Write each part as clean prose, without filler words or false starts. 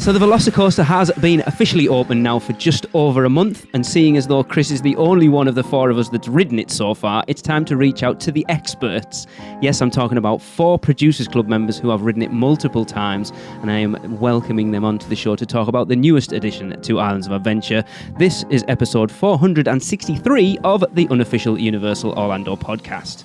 So the VelociCoaster has been officially open now for just over a month, and seeing as though Chris is the only one of the four of us that's ridden it so far, it's time to reach out to the experts. Yes, I'm talking about 4 Producers Club members who have ridden it multiple times, and I am welcoming them onto the show to talk about the newest addition to Islands of Adventure. This is episode 463 of the unofficial Universal Orlando podcast.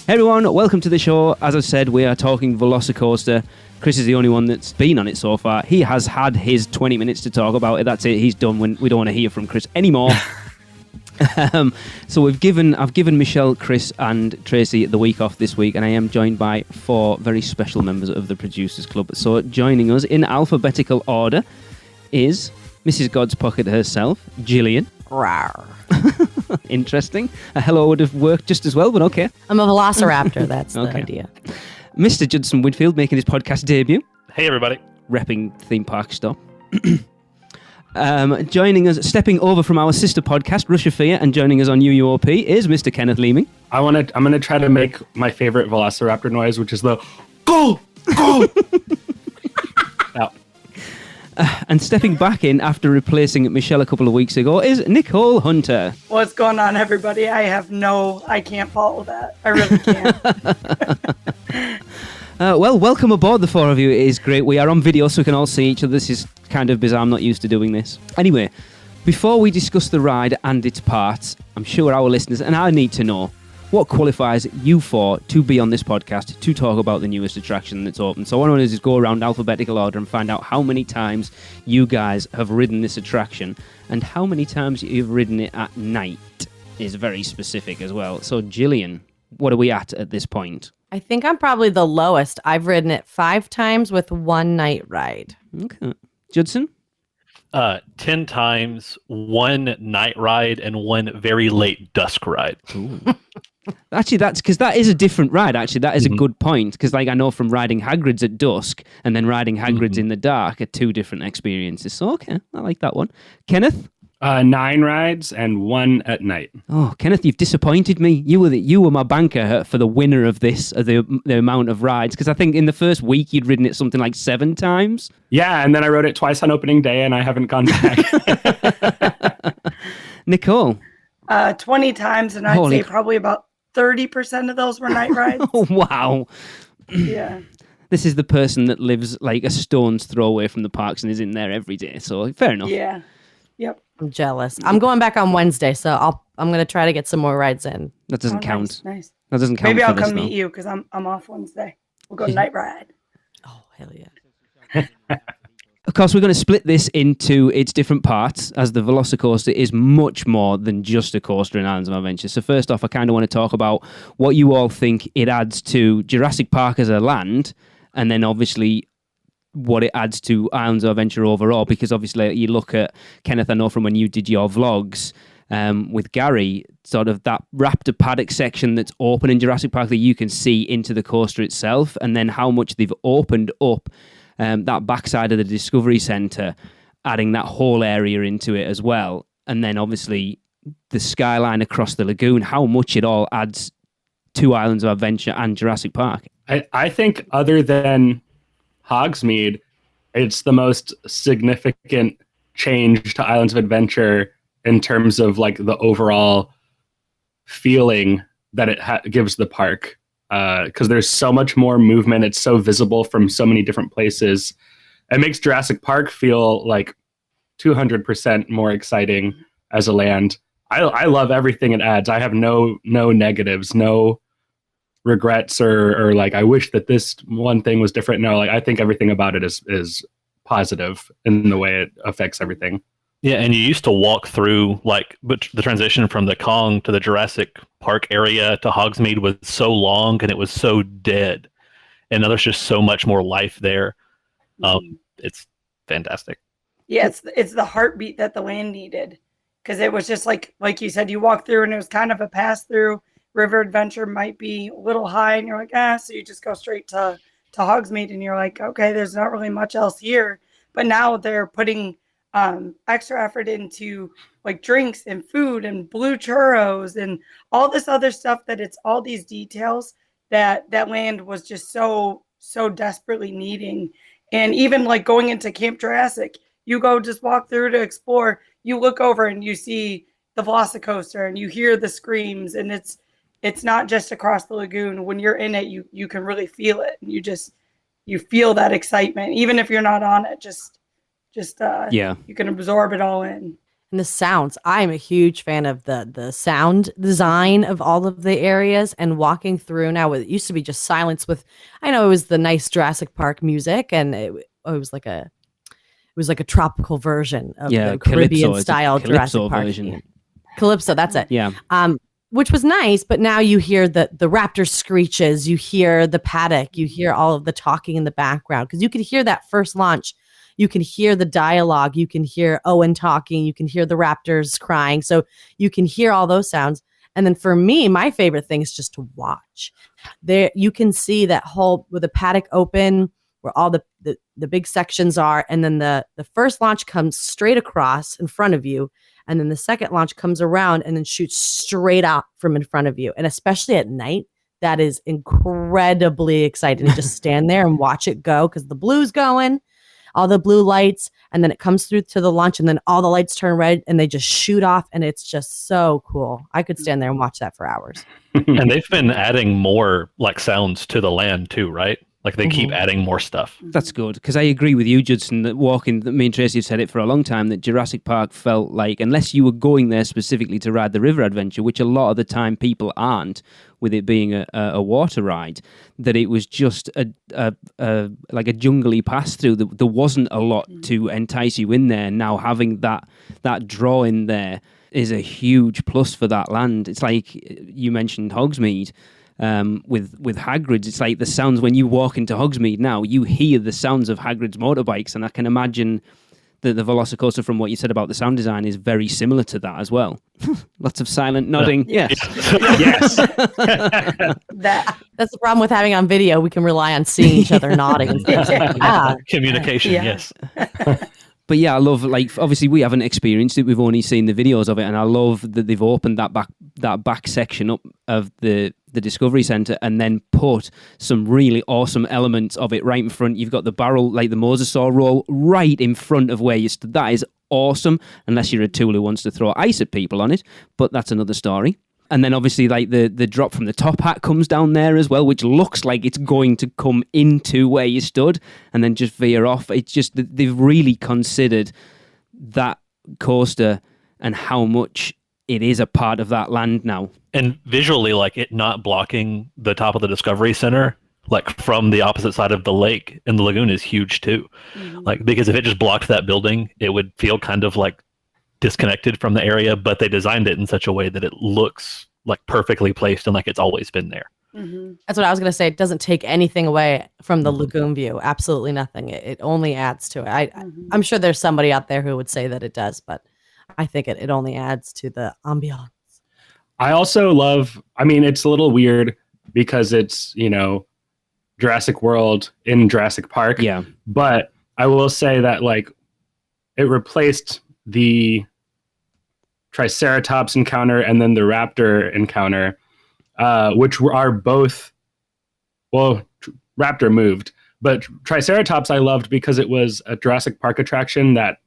Hey everyone, welcome to the show. As I said, we are talking VelociCoaster. Chris is the only one that's been on it so far. He has had his 20 minutes to talk about it. That's it. He's done. We don't want to hear from Chris anymore. So I've given Michelle, Chris, and Tracy the week off this week, and I am joined by 4 very special members of the Producers Club. So joining us in alphabetical order is Mrs. God's Pocket herself, Gillian. Rawr. Interesting. A hello would have worked just as well, but okay. I'm a velociraptor, that's the idea. Mr. Judson Whitfield making his podcast debut. Hey, everybody. Repping Theme Park Stop. Joining us, stepping over from our sister podcast, Rush of Fear, and joining us on UUOP is Mr. Kenneth Leeming. I'm going to try to make my favorite velociraptor noise, which is the go, go. Now. And stepping back in after replacing Michelle a couple of weeks ago is Nicole Hunter. What's going on, everybody? I can't follow that. I really can't. Well, welcome aboard, the 4 of you. It is great. We are on video, so we can all see each other. This is kind of bizarre. I'm not used to doing this. Anyway, before we discuss the ride and its parts, I'm sure our listeners, and I need to know, what qualifies you 4 to be on this podcast to talk about the newest attraction that's open? So what I want to do is just go around alphabetical order and find out how many times you guys have ridden this attraction and how many times you've ridden it at night is very specific as well. So Gillian, what are we at this point? I think I'm probably the lowest. I've ridden it 5 times with 1 night ride. Okay. Judson? 10 times, 1 night ride, and 1 very late dusk ride. Ooh. Actually, that's because that is a different ride. Actually, that is a good point, because I know from riding Hagrid's at dusk and then riding Hagrid's in the dark are 2 different experiences. So, okay, I like that one. Kenneth? 9 rides and 1 at night. Oh, Kenneth, you've disappointed me. You were my banker for the winner of this, the amount of rides, because I think in the first week you'd ridden it something like 7 times. Yeah, and then I rode it twice on opening day, and I haven't gone back. Nicole? 20 times, and I'd say probably about 30% of those were night rides. Oh, wow. Yeah. This is the person that lives like a stone's throw away from the parks and is in there every day, so fair enough. Yeah. Yep. I'm jealous. I'm going back on Wednesday, so I'm going to try to get some more rides in. That doesn't count. Nice. That doesn't count. Maybe I'll come meet you, because I'm off Wednesday. We'll go night ride. Oh, hell yeah. Of course, we're going to split this into its different parts, as the VelociCoaster is much more than just a coaster in Islands of Adventure. So first off, I kind of want to talk about what you all think it adds to Jurassic Park as a land, and then obviously what it adds to Islands of Adventure overall, because obviously you look at, Kenneth, I know from when you did your vlogs with Gary, sort of that raptor paddock section that's open in Jurassic Park that you can see into the coaster itself, and then how much they've opened up that backside of the Discovery Centre, adding that whole area into it as well. And then obviously the skyline across the lagoon, how much it all adds to Islands of Adventure and Jurassic Park. I think other than Hogsmeade, it's the most significant change to Islands of Adventure in terms of like the overall feeling that it gives the park. Because there's so much more movement. It's so visible from so many different places. It makes Jurassic Park feel like 200% more exciting as a land. I love everything it adds. I have no negatives, no regrets or like I wish that this one thing was different. No, like I think everything about it is positive in the way it affects everything. Yeah, and you used to walk through, but the transition from the Kong to the Jurassic Park area to Hogsmeade was so long and it was so dead. And now there's just so much more life there. It's fantastic. Yeah, it's the heartbeat that the land needed. Because it was just like you said, you walk through and it was kind of a pass through. River Adventure might be a little high and you're like, so you just go straight to Hogsmeade and you're like, okay, there's not really much else here. but now they're putting extra effort into like drinks and food and blue churros and all this other stuff, that it's all these details that land was just so desperately needing. And even like going into Camp Jurassic, you go just walk through to explore, you look over and you see the VelociCoaster and you hear the screams, and it's not just across the lagoon. When you're in it, you can really feel it. You feel that excitement, even if you're not on it, you can absorb it all in. And the sounds, I'm a huge fan of the sound design of all of the areas, and walking through now. It used to be just silence with, I know it was the nice Jurassic Park music, and it was like a tropical version of the Caribbean style Jurassic Park version. Calypso, that's it. Yeah. Which was nice, but now you hear the raptor screeches, you hear the paddock, you hear all of the talking in the background, because you could hear that first launch. You can hear the dialogue. You can hear Owen talking. You can hear the raptors crying. So you can hear all those sounds. And then for me, my favorite thing is just to watch. There, you can see that whole with the paddock open, where all the big sections are, and then the first launch comes straight across in front of you, and then the second launch comes around and then shoots straight out from in front of you. And especially at night, that is incredibly exciting to just stand there and watch it go, because the blue's going. All the blue lights, and then it comes through to the launch, and then all the lights turn red and they just shoot off, and it's just so cool. I could stand there and watch that for hours. And they've been adding more like sounds to the land too, right? Like they keep adding more stuff. That's good, because I agree with you, Judson, that me and Tracy have said it for a long time, that Jurassic Park felt like, unless you were going there specifically to ride the river adventure, which a lot of the time people aren't, with it being a water ride, that it was just like a jungly pass through. There wasn't a lot to entice you in there. Now having that draw in there is a huge plus for that land. It's like you mentioned Hogsmeade. With Hagrid's, it's like the sounds when you walk into Hogsmeade now, you hear the sounds of Hagrid's motorbikes, and I can imagine that the VelociCoaster, from what you said about the sound design, is very similar to that as well. Lots of silent nodding. Yes. Yes. That's the problem with having on video. We can rely on seeing each other nodding. Communication, yes. But yeah, I love, like, obviously we haven't experienced it. We've only seen the videos of it, and I love that they've opened that back section up of the Discovery Centre and then put some really awesome elements of it right in front. You've got the barrel, like the mosasaur roll, right in front of where you stood. That is awesome, unless you're a tool who wants to throw ice at people on it, but that's another story. And then obviously like the drop from the top hat comes down there as well, which looks like it's going to come into where you stood and then just veer off. It's just that they've really considered that coaster and how much it is a part of that land now. And visually, like it not blocking the top of the Discovery Center, like from the opposite side of the lake and the lagoon, is huge too. Mm-hmm. Like, because if it just blocked that building, it would feel kind of like disconnected from the area, but they designed it in such a way that it looks like perfectly placed and like it's always been there. Mm-hmm. That's what I was going to say. It doesn't take anything away from the lagoon view. Absolutely nothing. It only adds to it. I'm sure there's somebody out there who would say that it does, but I think it only adds to the ambiance. I also love, I mean, it's a little weird because it's, Jurassic World in Jurassic Park. Yeah. But I will say that, like, it replaced the Triceratops encounter and then the Raptor encounter, which are both, well, Raptor moved, but Triceratops I loved because it was a Jurassic Park attraction that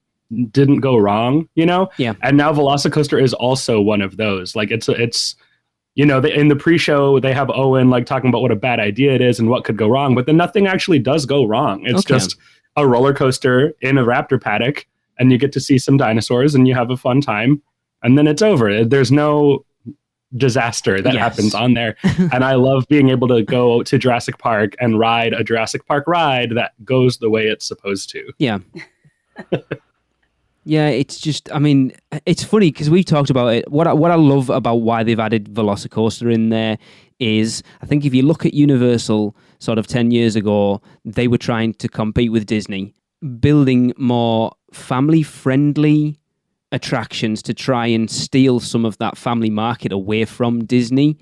didn't go wrong, Yeah. And now VelociCoaster is also one of those. Like it's in the pre-show they have Owen like talking about what a bad idea it is and what could go wrong, but then nothing actually does go wrong. It's just a roller coaster in a raptor paddock, and you get to see some dinosaurs and you have a fun time, and then it's over. There's no disaster that happens on there. And I love being able to go to Jurassic Park and ride a Jurassic Park ride that goes the way it's supposed to. Yeah. Yeah, it's just, I mean, it's funny because we've talked about it. What I love about why they've added VelociCoaster in there is, I think if you look at Universal sort of 10 years ago, they were trying to compete with Disney, building more family-friendly attractions to try and steal some of that family market away from Disney.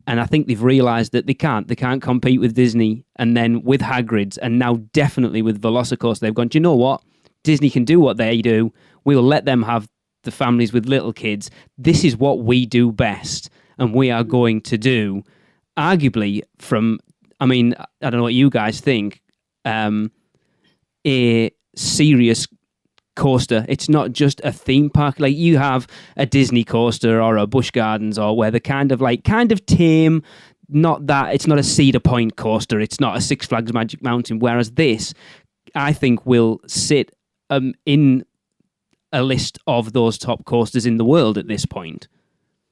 And I think they've realised that they can't compete with Disney. And then with Hagrid's, and now definitely with VelociCoaster, they've gone, do you know what? Disney can do what they do. We'll let them have the families with little kids. This is what we do best, and we are going to do, arguably, I don't know what you guys think, a serious coaster. It's not just a theme park. Like, you have a Disney coaster or a Busch Gardens, or where they're kind of tame. Not that it's not a Cedar Point coaster. It's not a Six Flags Magic Mountain. Whereas this, I think, will sit in a list of those top coasters in the world at this point.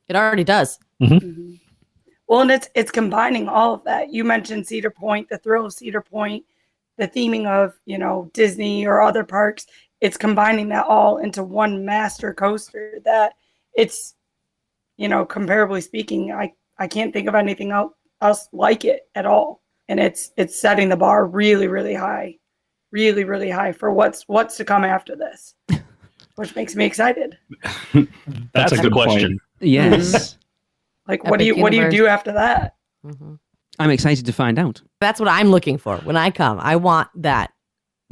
It already does. Mm-hmm. Well, and it's combining all of that. You mentioned Cedar Point, the thrill of Cedar Point, the theming of, Disney or other parks. It's combining that all into one master coaster that it's, comparably speaking, I can't think of anything else like it at all. And it's setting the bar really, really high, really, really high for what's to come after this, which makes me excited. That's a good question. Yes. Like, what do you do after that? Mm-hmm. I'm excited to find out. That's what I'm looking for when I come. I want the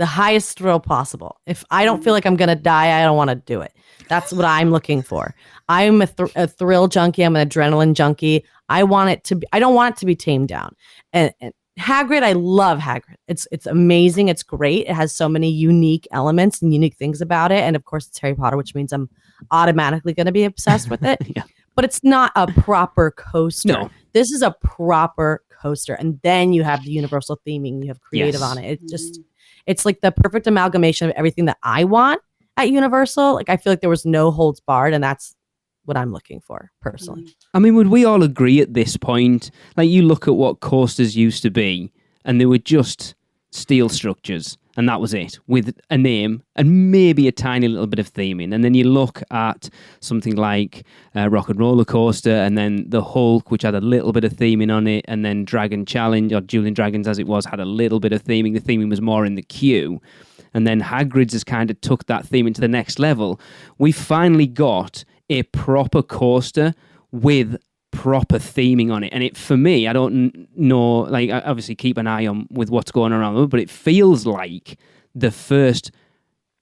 highest thrill possible. If I don't feel like I'm going to die, I don't want to do it. That's what I'm looking for. I'm a thrill junkie. I'm an adrenaline junkie. I don't want it to be tamed down. And Hagrid, I love Hagrid. It's amazing. It's great. It has so many unique elements and unique things about it. And of course, it's Harry Potter, which means I'm automatically going to be obsessed with it. Yeah. But it's not a proper coaster. No. This is a proper coaster. And then you have the universal theming. You have creative Yes. on it. It's like the perfect amalgamation of everything that I want at Universal. Like, I feel like there was no holds barred, and that's what I'm looking for personally. I mean, would we all agree at this point? Like, you look at what coasters used to be, and they were just steel structures, and that was it, with a name and maybe a tiny little bit of theming. And then you look at something like Rock and Roller Coaster, and then the Hulk, which had a little bit of theming on it, and then Dragon Challenge, or Dueling Dragons as it was, had a little bit of theming. The theming was more in the queue. And then Hagrid's has kind of took that theme into the next level. We finally got a proper coaster with proper theming on it. And for me, I don't know, like, I obviously keep an eye on with what's going around, but it feels like the first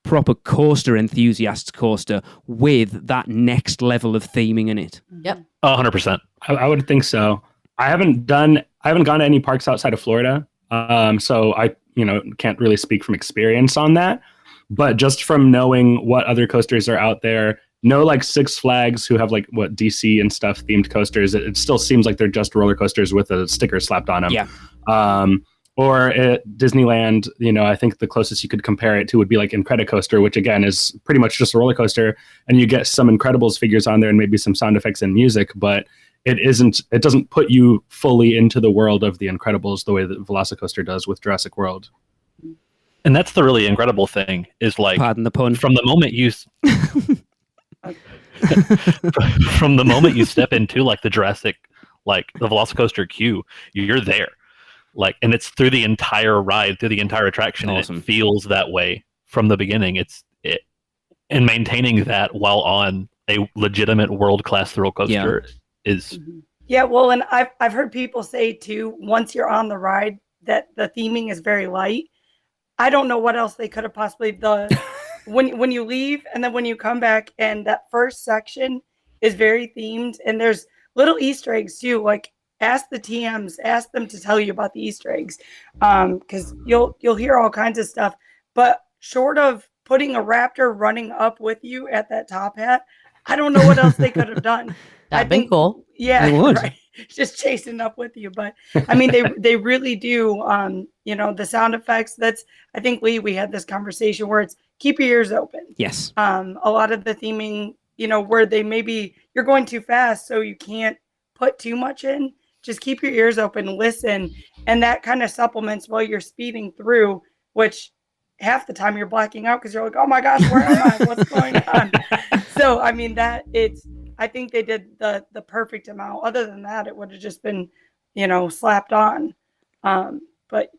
proper coaster enthusiasts coaster with that next level of theming in it. Yep. 100%. I would think so. I haven't gone to any parks outside of Florida. So I, can't really speak from experience on that, but just from knowing what other coasters are out there, like Six Flags, who have like what DC and stuff themed coasters, it still seems like they're just roller coasters with a sticker slapped on them. Yeah. Or at Disneyland, I think the closest you could compare it to would be like Incredicoaster, which again is pretty much just a roller coaster, and you get some Incredibles figures on there and maybe some sound effects and music, but it doesn't put you fully into the world of the Incredibles the way that VelociCoaster does with Jurassic World. And that's the really incredible thing, is like, Pardon the pun. from the moment you step into like the Jurassic, like the VelociCoaster queue, you're there. Like, and it's through the entire ride, through the entire attraction, Awesome. and it feels that way from the beginning. And maintaining that while on a legitimate world-class thrill coaster is... Yeah, well, and I've heard people say too, once you're on the ride, that the theming is very light. I don't know what else they could have possibly done. When you leave and then when you come back, and that first section is very themed, and there's little Easter eggs too. Like, ask the TMs, ask them to tell you about the Easter eggs, because you'll hear all kinds of stuff. But short of putting a raptor running up with you at that top hat, I don't know what else they could have done. That'd been cool. Yeah, It would. right. Just chasing up with you. But I mean, they really do. The sound effects. I think we had this conversation where it's keep your ears open. Yes. A lot of the theming, where they maybe you're going too fast, so you can't put too much in. Just keep your ears open, listen, and that kind of supplements while you're speeding through, which half the time you're blacking out because you're like, oh my gosh, where am I? What's going on? So I mean, I think they did the perfect amount. Other than that, it would have just been, slapped on. But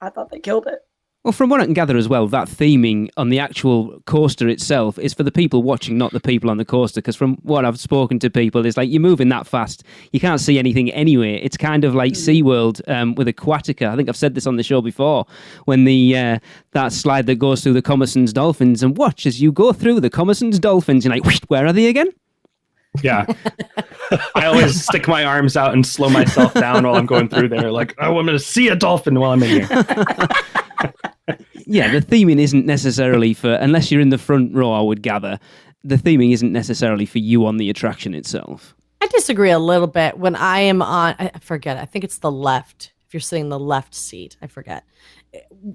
I thought they killed it. Well, from what I can gather as well, that theming on the actual coaster itself is for the people watching, not the people on the coaster. Because from what I've spoken to people, it's like you're moving that fast, you can't see anything anyway. It's kind of like SeaWorld with Aquatica. I think I've said this on the show before, when the that slide that goes through the Commerson's dolphins, and watch as you go through the Commerson's dolphins, you're like, where are they again? Yeah. I always stick my arms out and slow myself down while I'm going through there. Like, oh, I'm going to see a dolphin while I'm in here. Yeah, the theming isn't necessarily for, unless you're in the front row, I would gather, the theming isn't necessarily for you on the attraction itself. I disagree a little bit. When I am on, I forget, I think it's the left. If you're sitting in the left seat, I forget.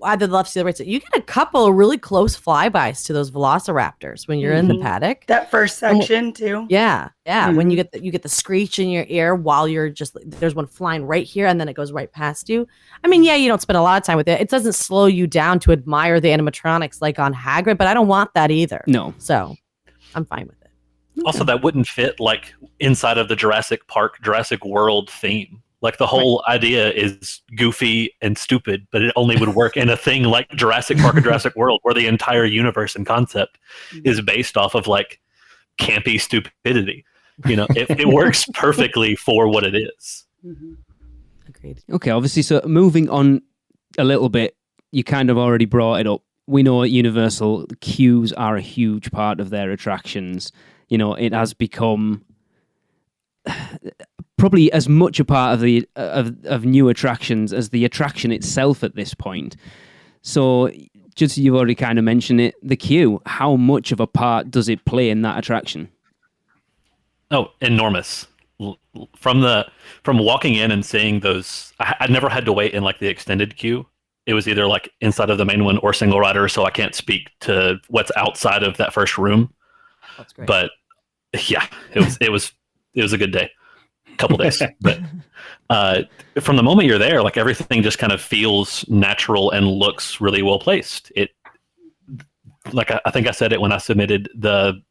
Either the left seat or the right seat. You get a couple of really close flybys to those velociraptors when you're in the paddock. That first section too. Yeah. When you get the screech in your ear while you're just, there's one flying right here and then it goes right past you. I mean, yeah, you don't spend a lot of time with it. It doesn't slow you down to admire the animatronics like on Hagrid, but I don't want that either. No. So I'm fine with it. Also, that wouldn't fit like inside of the Jurassic Park, Jurassic World theme. Like the whole idea is goofy and stupid, but it only would work in a thing like Jurassic Park or Jurassic World, where the entire universe and concept is based off of like campy stupidity. You know, it works perfectly for what it is. Agreed. Okay, obviously, so moving on a little bit, you kind of already brought it up. We know at Universal, queues are a huge part of their attractions. You know, it has become probably as much a part of the of new attractions as the attraction itself at this point. So, just you've already kind of mentioned it, the queue. How much of a part does it play in that attraction? Oh, enormous. From walking in and seeing those, I never had to wait in like the extended queue. It was either like inside of the main one or single rider, so I can't speak to what's outside of that first room. That's great. But yeah, it was a good day. Couple days. But from the moment you're there, like everything just kind of feels natural and looks really well placed. It, like I think I said it when I submitted the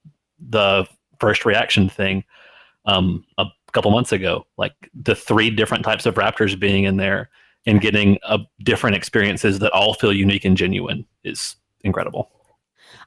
first reaction thing a couple months ago. Like the 3 different types of raptors being in there and getting different experiences that all feel unique and genuine is incredible.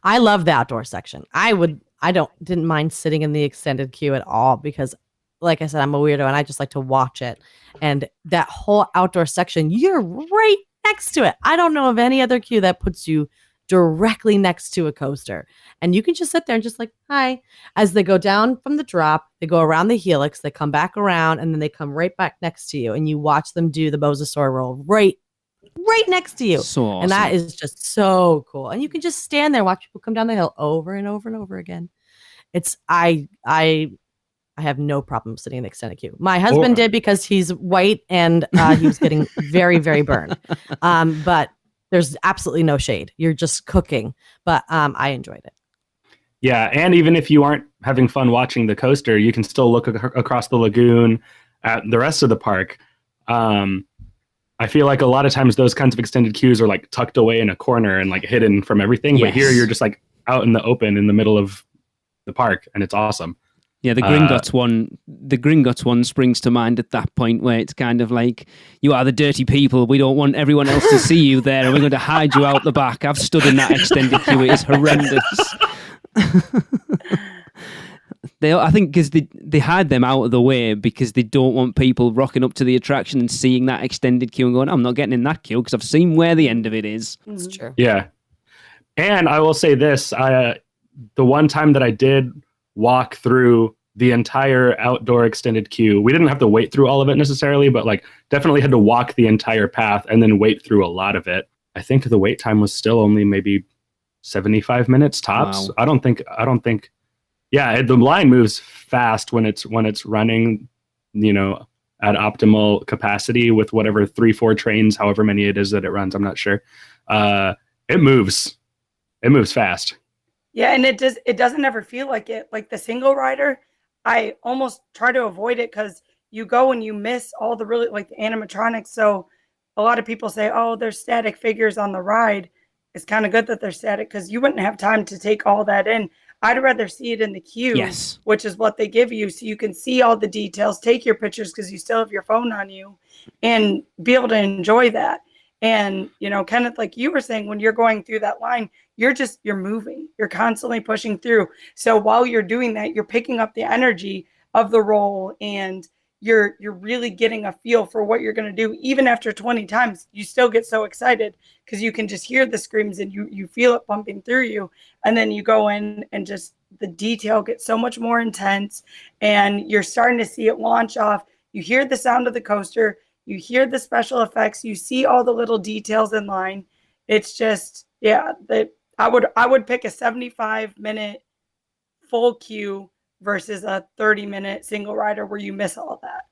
I love the outdoor section. Didn't mind sitting in the extended queue at all because, like I said, I'm a weirdo and I just like to watch it. And that whole outdoor section, you're right next to it. I don't know of any other queue that puts you directly next to a coaster. And you can just sit there and just like, hi. As they go down from the drop, they go around the helix, they come back around, and then they come right back next to you. And you watch them do the Mosasaur roll right next to you. So awesome. And that is just so cool. And you can just stand there, watch people come down the hill over and over and over again. It's, I have no problem sitting in the extended queue. My husband did because he's white and he was getting very, very burned. But there's absolutely no shade. You're just cooking. But I enjoyed it. Yeah, and even if you aren't having fun watching the coaster, you can still look across the lagoon at the rest of the park. I feel like a lot of times those kinds of extended queues are like tucked away in a corner and like hidden from everything. Yes. But here you're just like out in the open in the middle of the park, and it's awesome. Yeah, the Gringotts one springs to mind at that point, where it's kind of like, you are the dirty people. We don't want everyone else to see you there, and we're going to hide you out the back. I've stood in that extended queue. It is horrendous. I think because they hide them out of the way because they don't want people rocking up to the attraction and seeing that extended queue and going, I'm not getting in that queue because I've seen where the end of it is. That's true. Yeah. And I will say this, the one time that I did walk through the entire outdoor extended queue, we didn't have to wait through all of it necessarily, but like definitely had to walk the entire path and then wait through a lot of it. I think the wait time was still only maybe 75 minutes tops. Wow. I don't think yeah, the line moves fast when it's running, you know, at optimal capacity with whatever 3-4 trains, however many it is that it runs. I'm not sure. It moves fast. Yeah, and it doesn't ever feel like it. Like the single rider, I almost try to avoid it because you go and you miss all the really like the animatronics. So a lot of people say, oh, there's static figures on the ride. It's kind of good that they're static because you wouldn't have time to take all that in. I'd rather see it in the queue, yes, which is what they give you. So you can see all the details, take your pictures because you still have your phone on you and be able to enjoy that. And, kind of like you were saying, when you're going through that line, you're moving, you're constantly pushing through. So while you're doing that, you're picking up the energy of the role, and you're really getting a feel for what you're going to do. Even after 20 times, you still get so excited because you can just hear the screams and you feel it pumping through you. And then you go in and just the detail gets so much more intense, and you're starting to see it launch off. You hear the sound of the coaster, you hear the special effects, you see all the little details in line. It's just, I would pick a 75-minute full queue versus a 30-minute single rider where you miss all of that,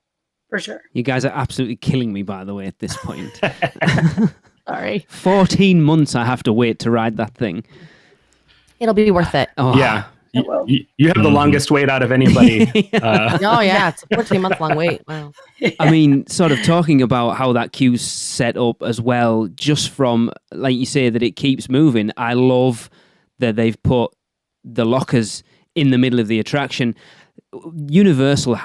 for sure. You guys are absolutely killing me, by the way, at this point. Sorry. 14 months I have to wait to ride that thing. It'll be worth it. Oh. Yeah. You have the longest wait out of anybody. Oh, yeah. It's a 14-month long wait. Wow. I mean, sort of talking about how that queue's set up as well, just from, like you say, that it keeps moving. I love that they've put the lockers in the middle of the attraction. Universal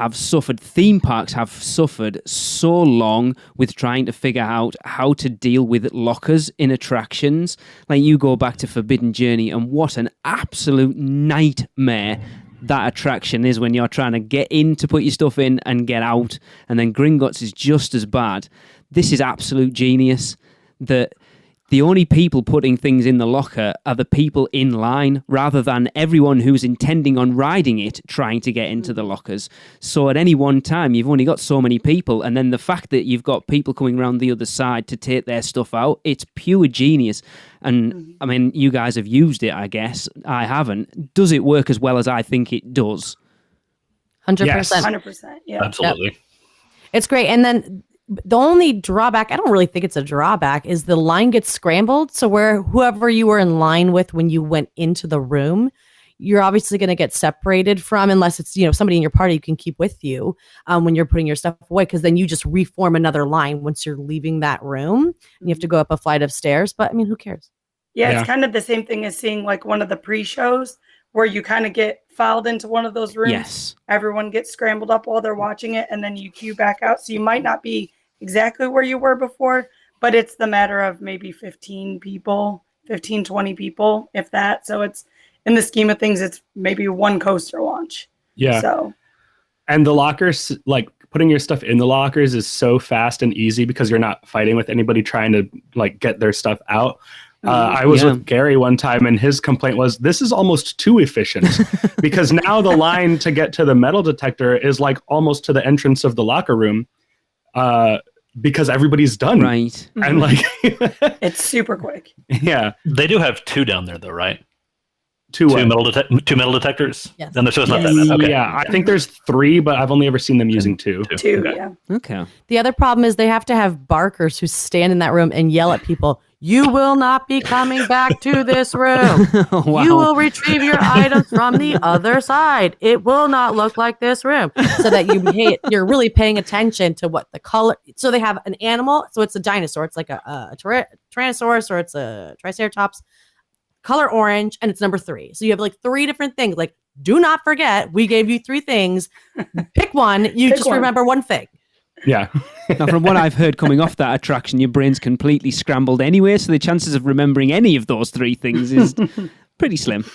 theme parks have suffered so long with trying to figure out how to deal with lockers in attractions. Like, you go back to Forbidden Journey, and what an absolute nightmare that attraction is when you're trying to get in to put your stuff in and get out. And then Gringotts is just as bad. This is absolute genius. That the only people putting things in the locker are the people in line, rather than everyone who's intending on riding it trying to get into the lockers. So at any one time, you've only got so many people. And then the fact that you've got people coming around the other side to take their stuff out, it's pure genius. And I mean, you guys have used it, I guess. I haven't. Does it work as well as I think it does? 100%. Yes. 100%. Yeah. Absolutely. Yep. It's great. And then the only drawback, I don't really think it's a drawback, is the line gets scrambled. So whoever you were in line with when you went into the room, you're obviously going to get separated from, unless it's, somebody in your party you can keep with you when you're putting your stuff away, because then you just reform another line once you're leaving that room and you have to go up a flight of stairs. But I mean, who cares? Yeah, it's kind of the same thing as seeing like one of the pre-shows where you kind of get filed into one of those rooms. Yes. Everyone gets scrambled up while they're watching it, and then you queue back out. So you might not be exactly where you were before, but it's the matter of maybe 15, 20 people, if that. So it's, in the scheme of things, it's maybe one coaster launch. Yeah. So, and the lockers, like putting your stuff in the lockers is so fast and easy because you're not fighting with anybody trying to like get their stuff out. I was with Gary one time, and his complaint was, this is almost too efficient because now the line to get to the metal detector is like almost to the entrance of the locker room. Because everybody's done. Right. And like it's super quick. Yeah. They do have two down there, though, right? Two metal detectors? Yes. Then there's not that bad. Okay. Yeah, I think there's 3, but I've only ever seen them using 2. Two, Okay. yeah. Okay. The other problem is they have to have barkers who stand in that room and yell at people, "You will not be coming back to this room. Wow. You will retrieve your items from the other sade. It will not look like this room." So that you're really paying attention to what the color. So they have an animal. So it's a dinosaur. It's like a Tyrannosaurus, or it's a Triceratops. Color orange, and it's number 3. So you have like 3 different things. Like, do not forget, we gave you 3 things. Pick one. Remember one thing. Yeah. Now, from what I've heard coming off that attraction, your brain's completely scrambled anyway, so the chances of remembering any of those 3 things is pretty slim.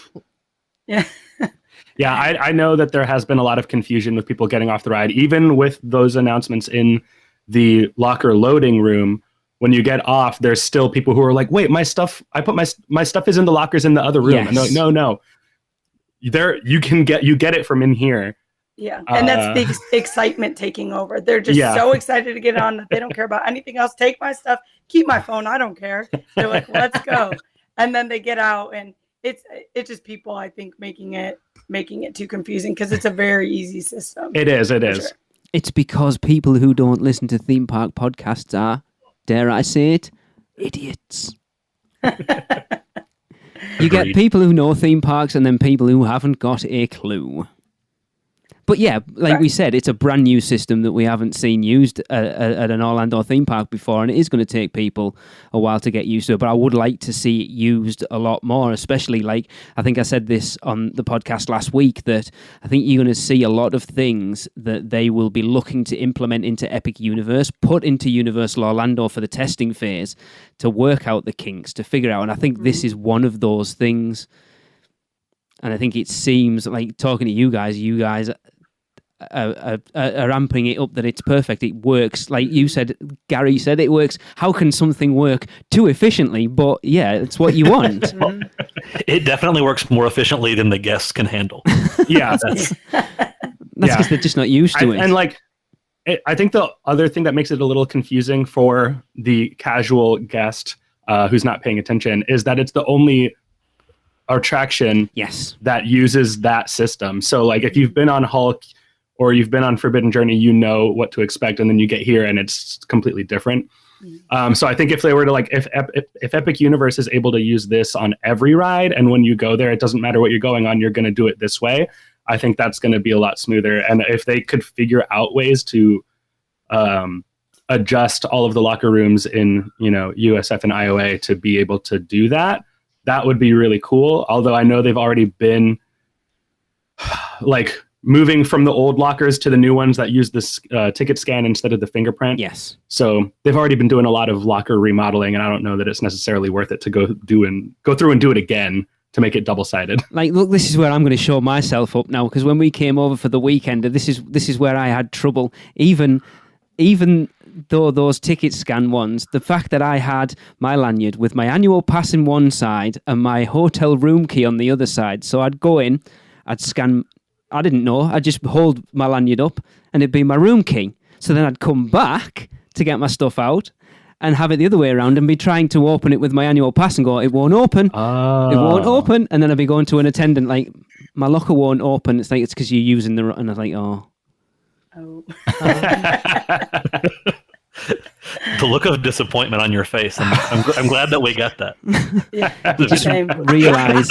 Yeah. Yeah, I know that there has been a lot of confusion with people getting off the ride, even with those announcements in the locker loading room. When you get off, there's still people who are like, "Wait, my stuff! I put my stuff is in the lockers in the other room." Yes. And they're like, "No, there you get it from in here." Yeah, and that's the excitement taking over. They're just so excited to get on that they don't care about anything else. Take my stuff, keep my phone. I don't care. They're like, "Let's go," and then they get out, and it's just people, I think, making it too confusing because it's a very easy system. It is. Sure. It's because people who don't listen to theme park podcasts are, dare I say it, idiots. You get people who know theme parks and then people who haven't got a clue. But yeah, like Right. we said, it's a brand new system that we haven't seen used at an Orlando theme park before, and it is going to take people a while to get used to it. But I would like to see it used a lot more, especially like I think I said this on the podcast last week, that I think you're going to see a lot of things that they will be looking to implement into Epic Universe, put into Universal Orlando for the testing phase to work out the kinks, to figure out. And I think this is one of those things. And I think it seems like talking to you guys are ramping it up that it's perfect. It works. Like you said, Gary said, it works. How can something work too efficiently? But yeah, it's what you want. It definitely works more efficiently than the guests can handle. Yeah. That's because they're just not used to it. And like, I think the other thing that makes it a little confusing for the casual guest who's not paying attention is that it's the only attraction that uses that system. So like if you've been on Hulk or you've been on Forbidden Journey, you know what to expect, and then you get here and it's completely different. So I think if they were to like, if Epic Universe is able to use this on every ride, and when you go there, it doesn't matter what you're going on, you're going to do it this way. I think that's going to be a lot smoother. And if they could figure out ways to adjust all of the locker rooms in, USF and IOA to be able to do that, that would be really cool. Although I know they've already been like moving from the old lockers to the new ones that use this ticket scan instead of the fingerprint. Yes. So they've already been doing a lot of locker remodeling, and I don't know that it's necessarily worth it to go through and do it again to make it double-sided. Like, look, this is where I'm going to show myself up now, because when we came over for the weekend, this is where I had trouble. Even though those ticket scan ones, the fact that I had my lanyard with my annual pass in one side and my hotel room key on the other side. So I'd go in, I'd scan, I didn't know, I'd just hold my lanyard up and it'd be my room key. So then I'd come back to get my stuff out and have it the other way around and be trying to open it with my annual pass and go, it won't open. It won't open. And then I'd be going to an attendant like, my locker won't open. It's like, it's because you're using the... And I was like, oh. The look of disappointment on your face. I'm glad that we got that. Yeah, Just same. realize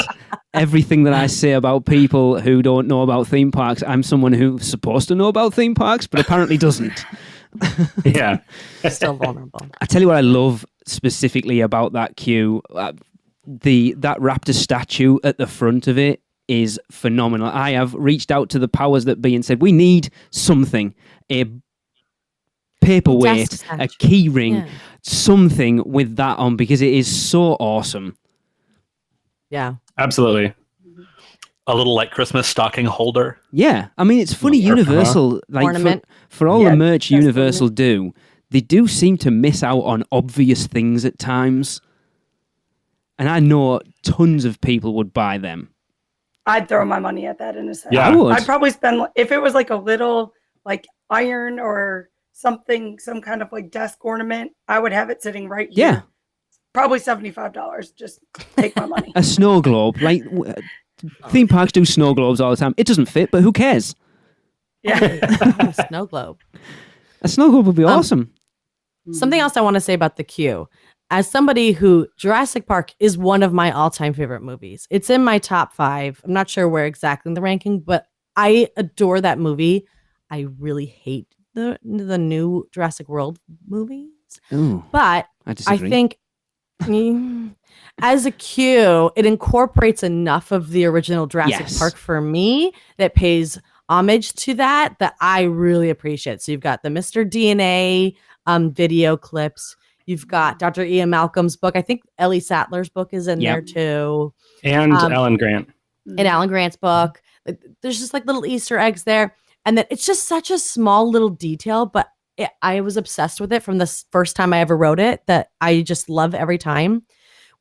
everything that I say about people who don't know about theme parks. I'm someone who's supposed to know about theme parks, but apparently doesn't. Yeah. Still vulnerable. I tell you what I love specifically about that queue. That raptor statue at the front of it is phenomenal. I have reached out to the powers that be and said, we need something, a paperweight, a key ring, something with that on, because it is so awesome. Yeah. Absolutely. A little like Christmas stocking holder. Yeah. I mean, it's funny, Universal, like ornament. for all the merch that's Universal do, they do seem to miss out on obvious things at times. And I know tons of people would buy them. I'd throw my money at that in a second. Yeah. I would. I'd probably spend, if it was like a little like iron or something, some kind of like desk ornament, I would have it sitting right here. Yeah. Probably $75. Just take my money. A snow globe. Like, theme parks do snow globes all the time. It doesn't fit, but who cares? Yeah. Snow globe. A snow globe would be awesome. Something else I want to say about the queue. As somebody who, Jurassic Park is one of my all-time favorite movies. It's in my top 5. I'm not sure where exactly in the ranking, but I adore that movie. I really hate the new Jurassic World movies. Ooh, But I I disagree. think as a queue, it incorporates enough of the original Jurassic Park for me that pays homage to that I really appreciate. So you've got the Mr. DNA video clips. You've got Dr. Ian Malcolm's book. I think Ellie Sattler's book is in there too. And Alan Grant. And Alan Grant's book. There's just like little Easter eggs there. And then it's just such a small little detail, but I was obsessed with it from the first time I ever wrote it, that I just love every time.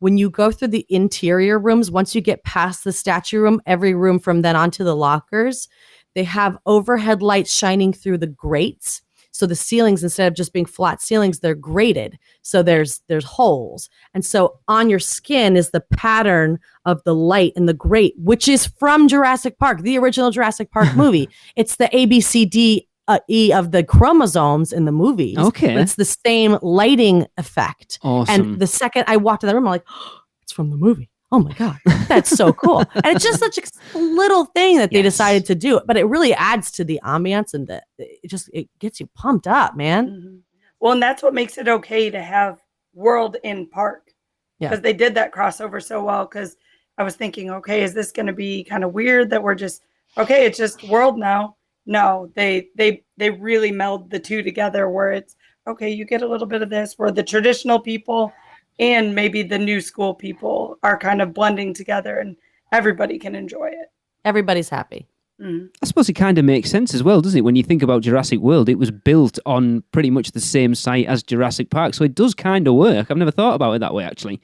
When you go through the interior rooms, once you get past the statue room, every room from then on to the lockers, they have overhead lights shining through the grates. So the ceilings, instead of just being flat ceilings, they're grated. So there's holes. And so on your skin is the pattern of the light in the grate, which is from Jurassic Park, the original Jurassic Park movie. It's the ABCD E of the chromosomes in the movies. Okay. But it's the same lighting effect. Awesome. And the second I walked in the room, I'm like, oh, it's from the movie. oh my God, that's so cool. And it's just such a little thing that they decided to do, but it really adds to the ambiance and it gets you pumped up, man. Mm-hmm. Well, and that's what makes it okay to have World in Park. Because they did that crossover so well. Because I was thinking, okay, is this going to be kind of weird that we're just, okay, it's just World now? No, they really meld the two together where it's, okay, you get a little bit of this where the traditional people and maybe the new school people are kind of blending together and everybody can enjoy it. Everybody's happy. Mm-hmm. I suppose it kind of makes sense as well, doesn't it? When you think about Jurassic World, it was built on pretty much the same site as Jurassic Park, so it does kind of work. I've never thought about it that way, actually.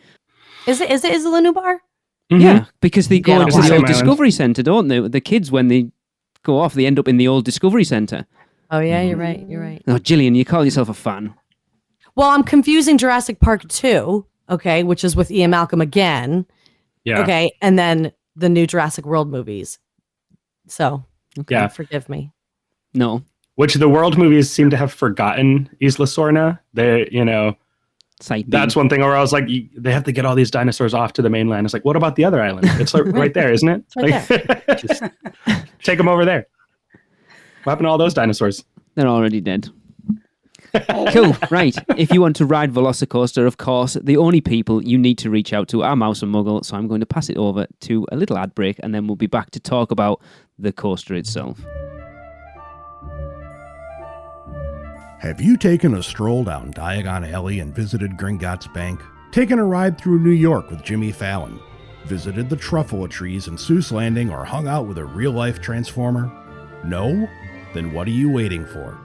Is it the new bar? Mm-hmm. Yeah, because they go into the Same old island. Discovery Centre, don't they? The kids, when they go off, they end up in the old Discovery Centre. Oh yeah, you're right. You're right. Oh, Gillian, you call yourself a fan. Well, I'm confusing Jurassic Park 2, okay, which is with Ian Malcolm again. Yeah. Okay, and then the new Jurassic World movies. So, Yeah. forgive me. No. Which the World movies seem to have forgotten Isla Sorna. They, Site B. that's one thing where I was like, they have to get all these dinosaurs off to the mainland. It's like, what about the other island? It's like right there, isn't it? It's right Just take them over there. What happened to all those dinosaurs? They're already dead. Cool. Right. If you want to ride VelociCoaster, of course, the only people you need to reach out to are Mouse and Muggle. So I'm going to pass it over to a little ad break, and then we'll be back to talk about the coaster itself. Have you taken a stroll down Diagon Alley and visited Gringotts Bank? Taken a ride through New York with Jimmy Fallon? Visited the Truffalo Trees in Seuss Landing or hung out with a real-life Transformer? No? Then what are you waiting for?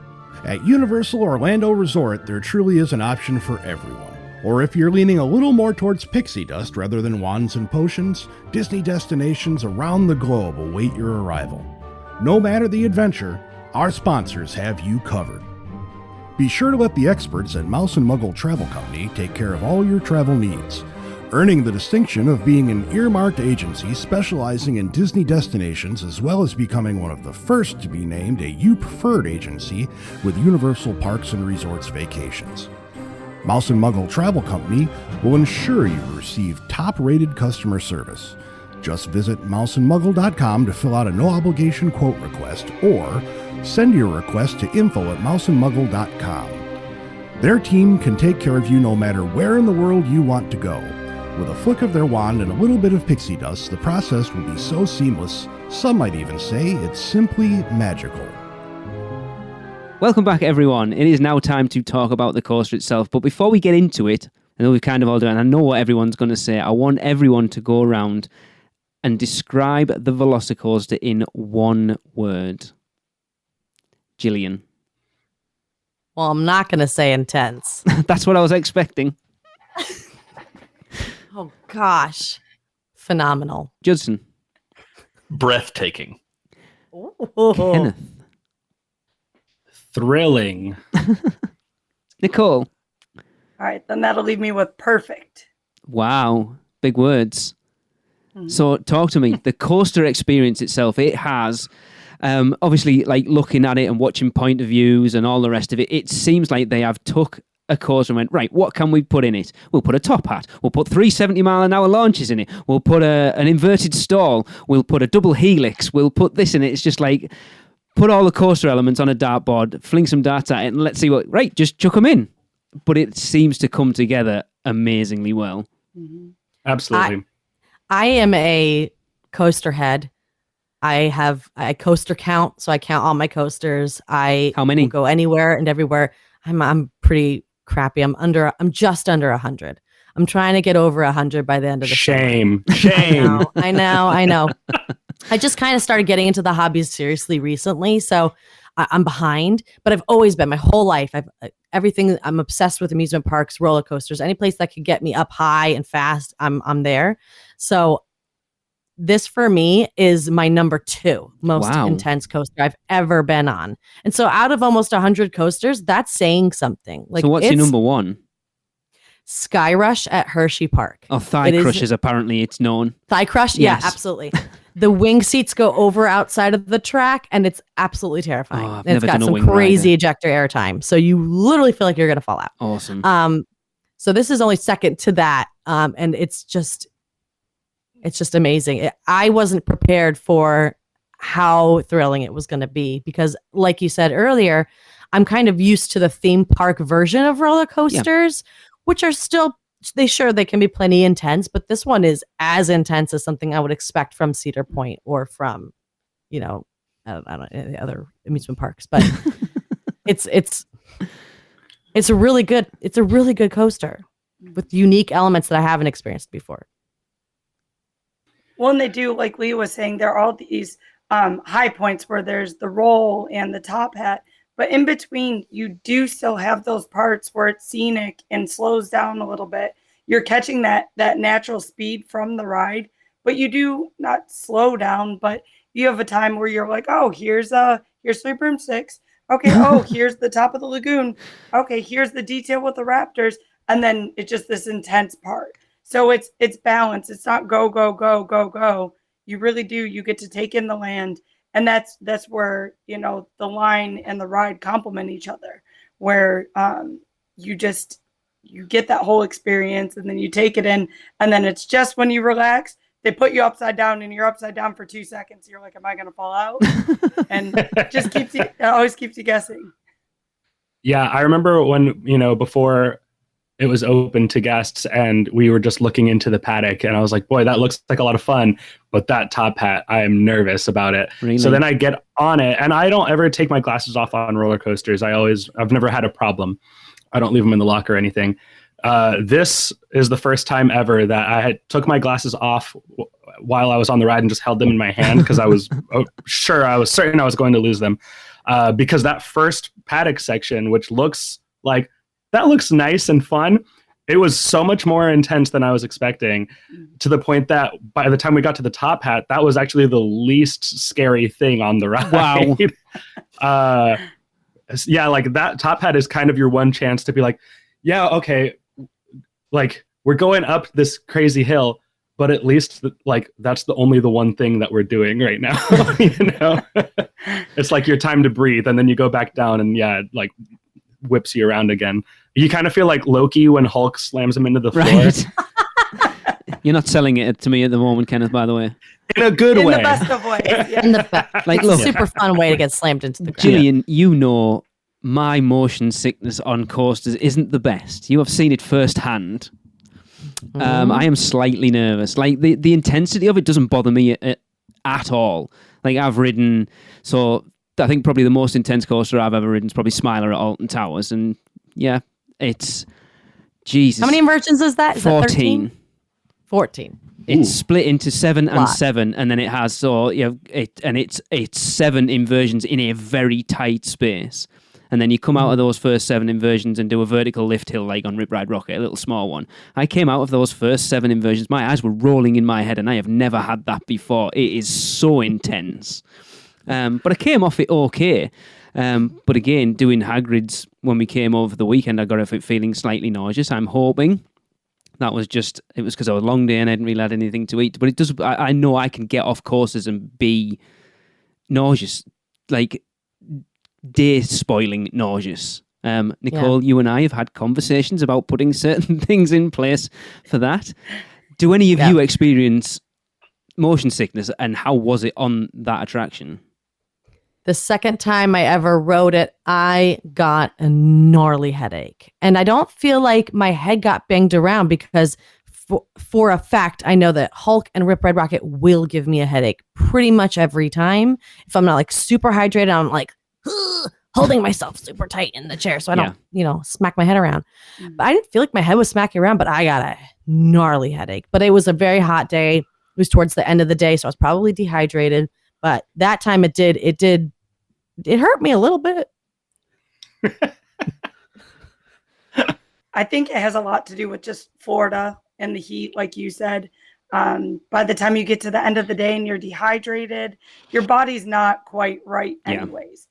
At Universal Orlando Resort, there truly is an option for everyone. Or if you're leaning a little more towards pixie dust rather than wands and potions, Disney destinations around the globe await your arrival. No matter the adventure, our sponsors have you covered. Be sure to let the experts at Mouse and Muggle Travel Company take care of all your travel needs, earning the distinction of being an earmarked agency specializing in Disney destinations, as well as becoming one of the first to be named a U Preferred agency with Universal Parks and Resorts Vacations. Mouse and Muggle Travel Company will ensure you receive top-rated customer service. Just visit mouseandmuggle.com to fill out a no-obligation quote request, or send your request to info@mouseandmuggle.com. Their team can take care of you no matter where in the world you want to go. With a flick of their wand and a little bit of pixie dust, the process will be so seamless, some might even say it's simply magical. Welcome back, everyone. It is now time to talk about the coaster itself. But before we get into it, I know we've kind of all done, and I know what everyone's going to say. I want everyone to go around and describe the VelociCoaster in one word. Gillian. Well, I'm not going to say intense. That's what I was expecting. Oh, gosh. Phenomenal. Judson. Breathtaking. Kenneth. Thrilling. Nicole. All right, then that'll leave me with perfect. Wow. Big words. So talk to me. The coaster experience itself, it has, obviously, like looking at it and watching point of views and all the rest of it, it seems like they have took a coaster and went, right, what can we put in it? We'll put a top hat. We'll put 370-mile-an-hour launches in it. We'll put an inverted stall. We'll put a double helix. We'll put this in it. It's just like, put all the coaster elements on a dartboard, fling some darts at it, and let's see what, right, just chuck them in. But it seems to come together amazingly well. Mm-hmm. Absolutely. I am a coaster head. I coaster count, so I count all my coasters. How many? Will go anywhere and everywhere. I'm pretty crappy. I'm just under 100. I'm trying to get over 100 by the end of the Shame. summer. Shame. I know. I just kind of started getting into the hobbies seriously recently, so I'm behind. But I've always been my whole life. Everything. I'm obsessed with amusement parks, roller coasters, any place that could get me up high and fast. I'm there. So this for me is my number 2 most intense coaster I've ever been on. And so out of almost 100 coasters, that's saying something. Like, so what's your number 1? Sky Rush at Hershey Park. Oh, Thigh Crush is apparently it's known. Thigh Crush? Yes. Yeah, absolutely. The wing seats go over outside of the track, and it's absolutely terrifying. Oh, it's got some crazy ejector air time. So you literally feel like you're going to fall out. Awesome. So this is only second to that. And it's just, It's just amazing. I wasn't prepared for how thrilling it was going to be because, like you said earlier, I'm kind of used to the theme park version of roller coasters, which are still, they can be plenty intense, but this one is as intense as something I would expect from Cedar Point or from, I don't know, any other amusement parks, but it's a really good coaster with unique elements that I haven't experienced before. Well, and they do, like Leah was saying, there are all these high points where there's the roll and the top hat, but in between, you do still have those parts where it's scenic and slows down a little bit. You're catching that natural speed from the ride, but you do not slow down, but you have a time where you're like, oh, here's Three Broomsticks. Okay, oh, here's the top of the lagoon. Okay, here's the detail with the raptors. And then it's just this intense part. So it's balanced. It's not go, go, go, go, go. You really do. You get to take in the land. And that's where, the line and the ride complement each other, where you get that whole experience and then you take it in. And then it's just when you relax, they put you upside down and you're upside down for 2 seconds. You're like, am I going to fall out? And it always keeps you guessing. Yeah, I remember when, before it was open to guests and we were just looking into the paddock and I was like, boy, that looks like a lot of fun. But that top hat, I am nervous about it. Really? So then I get on it and I don't ever take my glasses off on roller coasters. I've never had a problem. I don't leave them in the locker or anything. This is the first time ever that I took my glasses off while I was on the ride and just held them in my hand because I was certain I was going to lose them. Because that first paddock section, which looks nice and fun, it was so much more intense than I was expecting, to the point that by the time we got to the top hat, that was actually the least scary thing on the ride. Wow. Yeah, like that top hat is kind of your one chance to be like, yeah, okay, like we're going up this crazy hill, but at least that's the one thing that we're doing right now. It's like your time to breathe, and then you go back down and like whips you around again. You kind of feel like Loki when Hulk slams him into the floor. Right. You're not selling it to me at the moment, Kenneth, by the way. In a good way. In the best of ways. Yeah. In the look, super fun way to get slammed into the ground. Gillian, my motion sickness on coasters isn't the best. You have seen it firsthand. I am slightly nervous. Like the intensity of it doesn't bother me at all. Like I've ridden, so I think probably the most intense coaster I've ever ridden is probably Smiler at Alton Towers, and yeah, it's Jesus. How many inversions is that? Is 14. That 14. It's split into 7 and 7, and then it has it's 7 inversions in a very tight space. And then you come out of those first 7 inversions and do a vertical lift hill like on Rip Ride Rocket, a little small one. I came out of those first 7 inversions, my eyes were rolling in my head, and I have never had that before. It is so intense. But I came off it okay. But again, doing Hagrid's when we came over the weekend, I got off it feeling slightly nauseous. I'm hoping it was because I was a long day and I hadn't really had anything to eat. But it does. I know I can get off courses and be nauseous, like day spoiling nauseous. Nicole, you and I have had conversations about putting certain things in place for that. Do any of you experience motion sickness, and how was it on that attraction? The second time I ever rode it, I got a gnarly headache. And I don't feel like my head got banged around because for a fact, I know that Hulk and Rip Ride Rocket will give me a headache pretty much every time. If I'm not like super hydrated, I'm like holding myself super tight in the chair so I don't, smack my head around. But I didn't feel like my head was smacking around, but I got a gnarly headache. But it was a very hot day. It was towards the end of the day, so I was probably dehydrated. But that time it hurt me a little bit. I think it has a lot to do with just Florida and the heat, like you said. By the time you get to the end of the day and you're dehydrated, your body's not quite right anyways.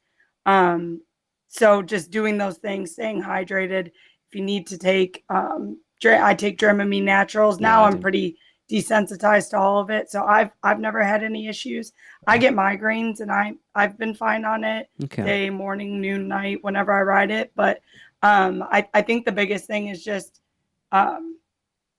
So just doing those things, staying hydrated. If you need to take, I take Dramamine Naturals. Now I'm pretty desensitized to all of it. So I've never had any issues. I get migraines and I've been fine on it day, morning, noon, night, whenever I ride it. But I think the biggest thing is just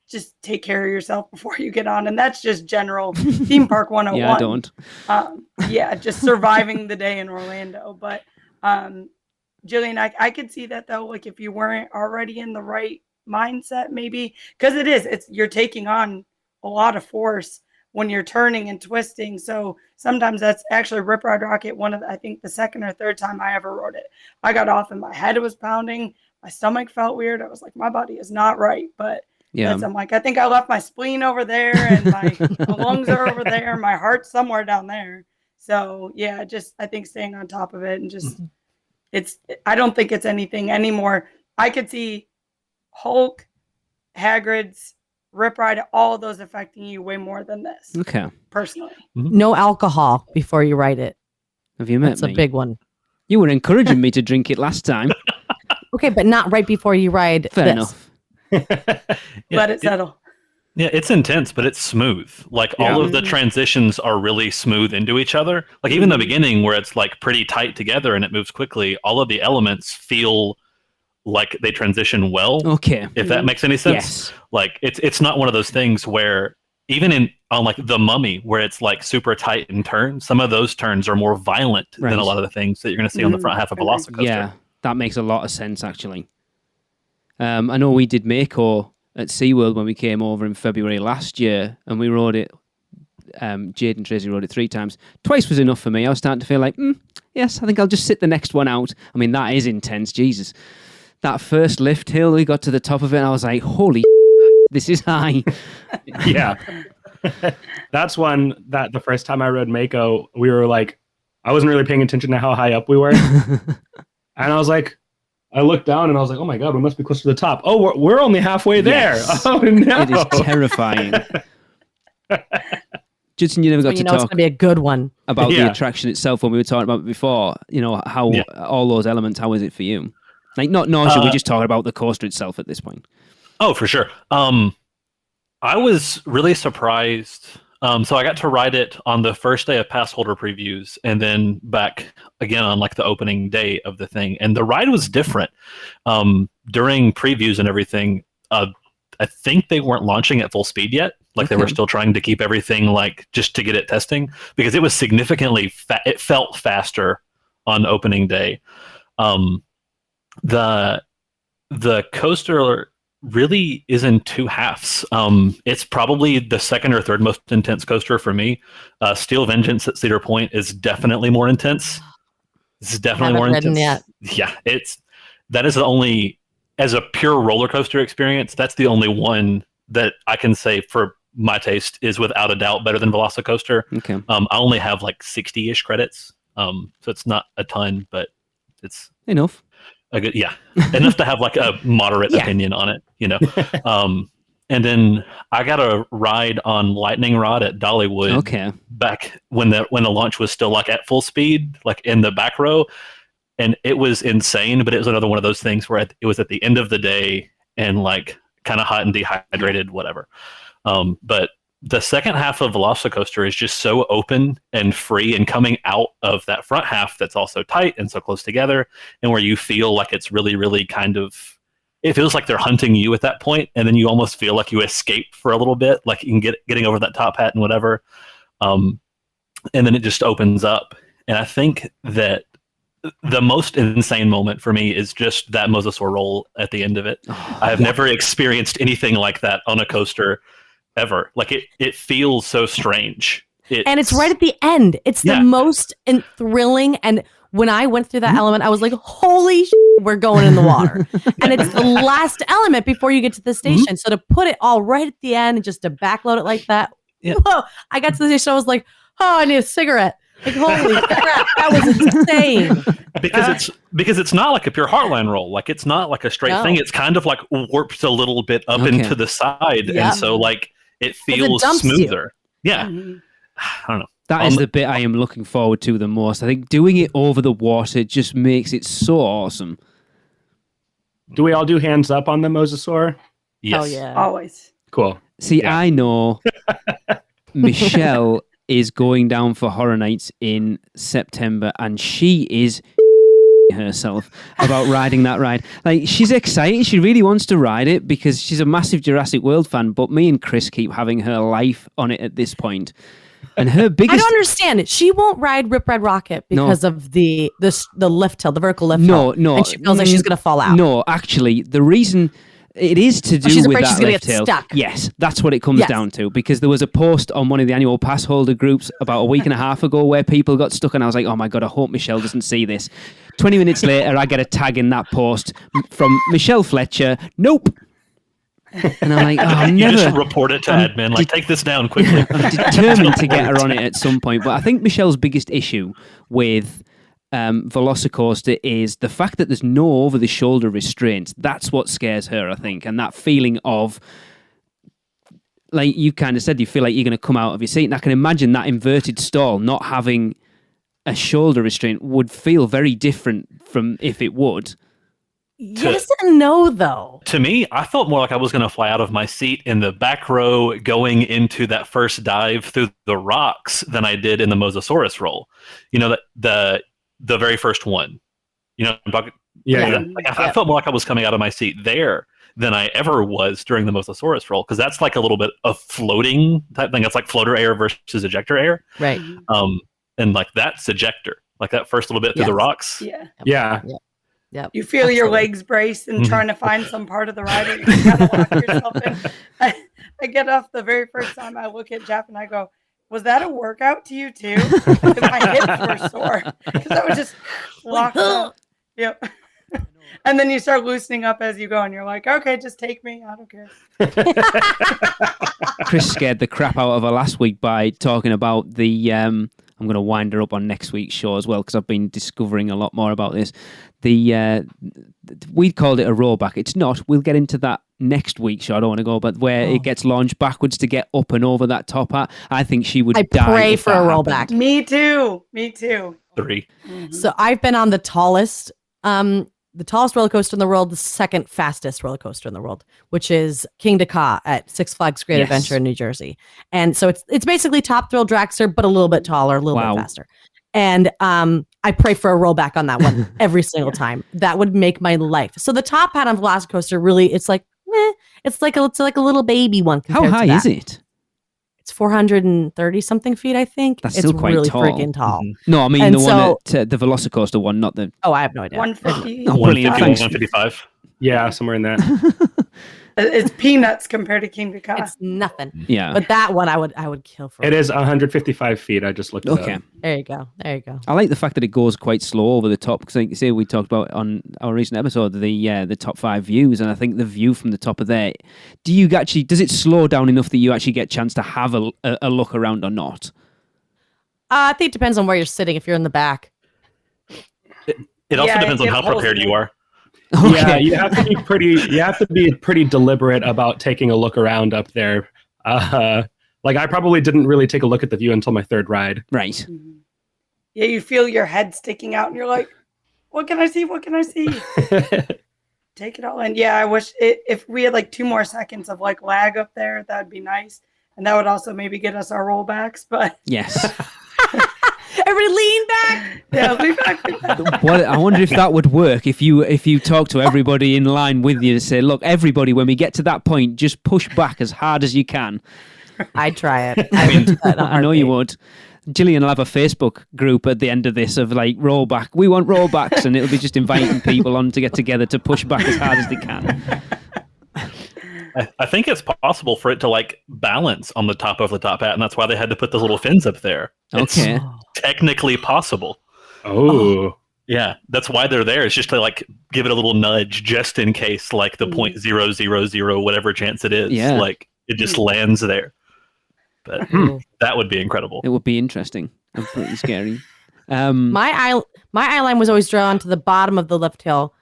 just take care of yourself before you get on. And that's just general theme park 101. Yeah, I don't. Just surviving the day in Orlando. But Jillian, I could see that though. Like if you weren't already in the right mindset, maybe, because you're taking on a lot of force when you're turning and twisting. So sometimes that's actually Rip Ride Rocket. I think the second or third time I ever rode it, I got off and my head was pounding. My stomach felt weird. I was like, my body is not right. But I'm like, I think I left my spleen over there and my lungs are over there. My heart's somewhere down there. So yeah, I think staying on top of it and just, I don't think it's anything anymore. I could see Hulk, Hagrid's, Rip Ride, all of those affecting you way more than this. Okay. Personally. No alcohol before you ride it. Have you met That's me? a big one. You were encouraging me to drink it last time. Okay, but not right before you ride. Fair this. enough. Let it settle. Yeah, it's intense, but it's smooth. Like all of the transitions are really smooth into each other. Like even the beginning where it's like pretty tight together and it moves quickly, all of the elements feel like they transition well. Okay. If that makes any sense. Yes. Like it's not one of those things where even on like The Mummy where it's like super tight in turns, some of those turns are more violent than a lot of the things that you're going to see on the front half of VelociCoaster. Yeah, that makes a lot of sense actually. I know we did Mako at SeaWorld when we came over in February last year, and we rode it. Jade and Tracy rode it 3 times. Twice was enough for me. I was starting to feel like, yes, I think I'll just sit the next one out. I mean, that is intense, Jesus. That first lift hill, we got to the top of it, and I was like, holy this is high. Yeah. That's one that the first time I rode Mako, we were like, I wasn't really paying attention to how high up we were. And I was like, I looked down and I was like, oh my God, we must be close to the top. Oh, we're only halfway there. Yes. Oh no. It is terrifying. Judson, you never got to it's talk going to be a good one. about the attraction itself when we were talking about it before. You know, how all those elements, how is it for you? Like, not nausea, we're just talking about the coaster itself at this point. Oh, for sure. I was really surprised. So I got to ride it on the first day of pass holder previews and then back again on like the opening day of the thing. And the ride was different. During previews and everything, I think they weren't launching at full speed yet. Like they were still trying to keep everything like just to get it testing because it was significantly, it felt faster on opening day. The coaster really is in 2 halves. It's probably the second or third most intense coaster for me. Steel Vengeance at Cedar Point is definitely more intense. This is definitely more intense. Yet. Yeah, that is the only, as a pure roller coaster experience, that's the only one that I can say for my taste is without a doubt better than VelociCoaster. Okay. I only have like 60-ish credits, so it's not a ton, but it's enough. Enough to have like a moderate opinion on it, you know. And then I got a ride on Lightning Rod at Dollywood. Okay. Back when the launch was still like at full speed, like in the back row, and it was insane. But it was another one of those things where it was at the end of the day and like kind of hot and dehydrated, whatever. But the second half of VelociCoaster is just so open and free and coming out of that front half that's also tight and so close together and where you feel like it's really, really kind of, it feels like they're hunting you at that point, and then you almost feel like you escape for a little bit, like you can getting over that top hat and whatever. And then it just opens up. And I think that the most insane moment for me is just that mosasaur roll at the end of it. I have never experienced anything like that on a coaster ever. Like it feels so strange. And it's right at the end. It's the most thrilling. And when I went through that element, I was like, holy shit, we're going in the water. And it's the last element before you get to the station. So to put it all right at the end and just to backload it like that. Whoa, I got to the station. I was like, oh, I need a cigarette. Like, holy crap, that was insane. Because it's not like a pure Heartline roll. Like it's not like a straight thing. It's kind of like warped a little bit up into the side. And so like it feels smoother. Yeah. I don't know. That is the bit I am looking forward to the most. I think doing it over the water just makes it so awesome. Do we all do hands up on the mosasaur? Yes. Oh, yeah. Always. Cool. See, I know Michelle is going down for Horror Nights in September, and she is herself about riding that ride. Like, she's excited. She really wants to ride it because she's a massive Jurassic World fan. But me and Chris keep having her life on it at this point. And her biggest... I don't understand it. She won't ride Rip Ride Rocket because of the lift hill, the vertical lift hill. No. And she feels like she's going to fall out. No, actually, the reason... It is to do she's with afraid that she's gonna lift get hill. stuck. Yes, that's what it comes down to. Because there was a post on one of the annual pass holder groups about a week and a half ago where people got stuck, and I was like, "Oh my god, I hope Michelle doesn't see this." 20 minutes later, I get a tag in that post from Michelle Fletcher. Nope. And I'm like, "Oh, You never." just report it to admin. Like, take this down quickly. I'm determined to get her on it at some point. But I think Michelle's biggest issue with VelociCoaster is the fact that there's no over-the-shoulder restraints. That's what scares her, I think. And that feeling of, like you kind of said, you feel like you're going to come out of your seat. And I can imagine that inverted stall not having a shoulder restraint would feel very different from if it would. Yes and no, though. To me, I felt more like I was going to fly out of my seat in the back row going into that first dive through the rocks than I did in the Mosasaurus roll. You know, the very first one. You know, I'm talking. Yeah. Like, I felt more like I was coming out of my seat there than I ever was during the Mosasaurus roll, because that's like a little bit of floating type thing. It's like floater air versus ejector air. Right. And like that's ejector, like that first little bit through the rocks. Yeah. Yep. You feel your legs brace and trying to find some part of the ride and you kind of lock yourself in. I get off the very first time, I look at Jeff and I go, "Was that a workout to you too?" Because my hips were sore. Because I was just locked up. Yep. And then you start loosening up as you go and you're like, "Okay, just take me. I don't care." Chris scared the crap out of her last week by talking about the... I'm going to wind her up on next week's show as well, because I've been discovering a lot more about this. We called it a rollback. It's not. We'll get into that next week's show. I don't want to go, but where it gets launched backwards to get up and over that top hat. I think she would die. I pray if for that a happened. rollback. Me too. 3. So I've been on the tallest roller coaster in the world, the second fastest roller coaster in the world, which is King Ka at Six Flags Great Adventure in New Jersey. And so it's basically Top Thrill Dragster, but a little bit taller, a little bit faster. And I pray for a rollback on that one every single time. That would make my life. So the top hat on VelociCoaster really, it's like a little baby one. How high is it? It's 430 something feet, I think. That's it's still quite really tall. Friggin' tall. No, I mean And the so- one the VelociCoaster one, not the... Oh, I have no idea. 150. Oh, brilliant. 150, Thanks. 155. Yeah, somewhere in that. It's peanuts compared to King Ka. It's nothing. Yeah. But that one I would kill for. It is 155 feet. I just looked it Okay. up. There you go. There you go. I like the fact that it goes quite slow over the top, because like you say, we talked about on our recent episode the top 5 views, and I think the view from the top of there, does it slow down enough that you actually get a chance to have a look around or not? I think it depends on where you're sitting. If you're in the back, It also Yeah, depends on it how pulls prepared you. you are. Yeah, you have to be pretty deliberate about taking a look around up there. Like I probably didn't really take a look at the view until my third ride. Right. Yeah, you feel your head sticking out and you're like, "What can I see? What can I see?" Take it all in. Yeah, I wish if we had like 2 more seconds of like lag up there, that'd be nice. And that would also maybe get us our rollbacks. But Yes. everybody lean back. yeah, lean back, lean back. I wonder if that would work if you talk to everybody in line with you to say, look, everybody, when we get to that point, just push back as hard as you can. I'd try it. I would do that in a I know you heartbeat. would. Gillian will have a Facebook group at the end of this of like rollback. We want rollbacks, and it'll be just inviting people on to get together to push back as hard as they can. I think it's possible for it to like balance on the top of the top hat, and that's why they had to put the little fins up there. Okay. It's technically possible. Oh. Yeah, that's why they're there. It's just to like give it a little nudge just in case, like the 0.000 whatever chance it is, Yeah. like it just lands there. But that would be incredible. It would be interesting and pretty scary. My eye line was always drawn to the bottom of the lift hill,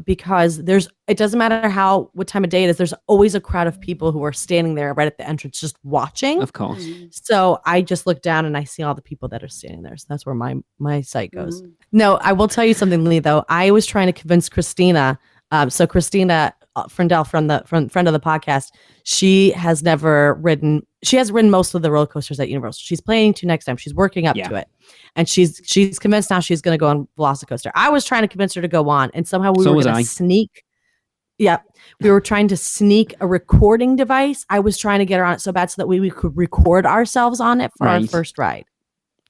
because it doesn't matter what time of day it is. There's always a crowd of people who are standing there right at the entrance, just watching. Of course. So I just look down and I see all the people that are standing there. So that's where my sight goes. No, I will tell you something, Lee, though. I was trying to convince Christina. So Christina Frindell friend of the podcast, she has ridden most of the roller coasters at Universal. She's planning to next time. She's working up to it. And she's convinced now she's going to go on VelociCoaster. I was trying to convince her to go on, and somehow we were going to sneak. Yeah, we were trying to sneak a recording device. I was trying to get her on it so bad so that we could record ourselves on it for our first ride.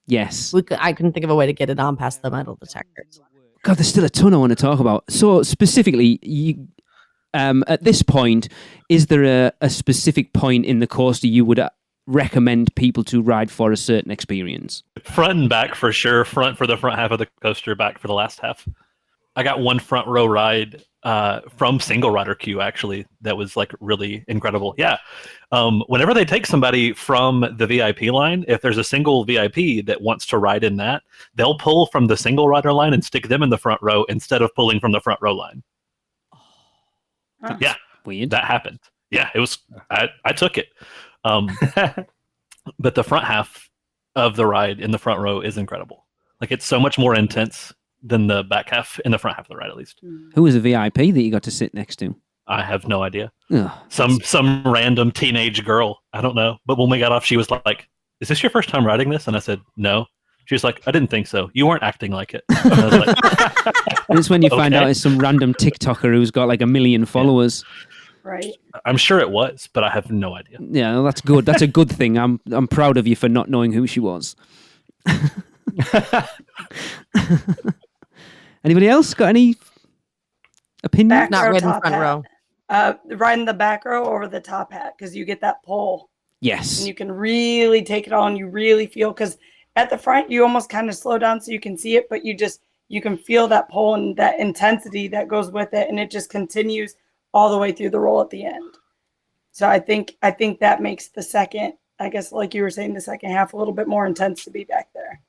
Yes. I couldn't think of a way to get it on past the metal detectors. God, there's still a ton I want to talk about. So specifically, at this point, is there a specific point in the coaster you would recommend people to ride for a certain experience? Front and back for sure. Front for the front half of the coaster, back for the last half. I got one front row ride from single rider queue, actually, that was like really incredible. Yeah. Whenever they take somebody from the VIP line, if there's a single VIP that wants to ride in that, they'll pull from the single rider line and stick them in the front row instead of pulling from the front row line. Yeah. Weird. That happened. Yeah, it was. I took it. But the front half of the ride in the front row is incredible. Like, it's so much more intense than the back half in the front half of the ride, at least. Who was a VIP that you got to sit next to? I have no idea. Ugh, some random teenage girl. I don't know. But when we got off, she was like, "Is this your first time riding this?" And I said, "No." She was like, "I didn't think so. You weren't acting like it." And I was like, and it's when you find out it's some random TikToker who's got like 1 million followers. Right. I'm sure it was, but I have no idea. Yeah, well, that's good. That's a good thing. I'm proud of you for not knowing who she was. Anybody else got any opinions? Not riding front row. Riding the back row over the top hat, because you get that pull. Yes. And you can really take it on. You really feel, because at the front you almost kind of slow down so you can see it, but you can feel that pull and that intensity that goes with it, and it just continues all the way through the roll at the end. So I think that makes the second, I guess, like you were saying, the second half a little bit more intense to be back there.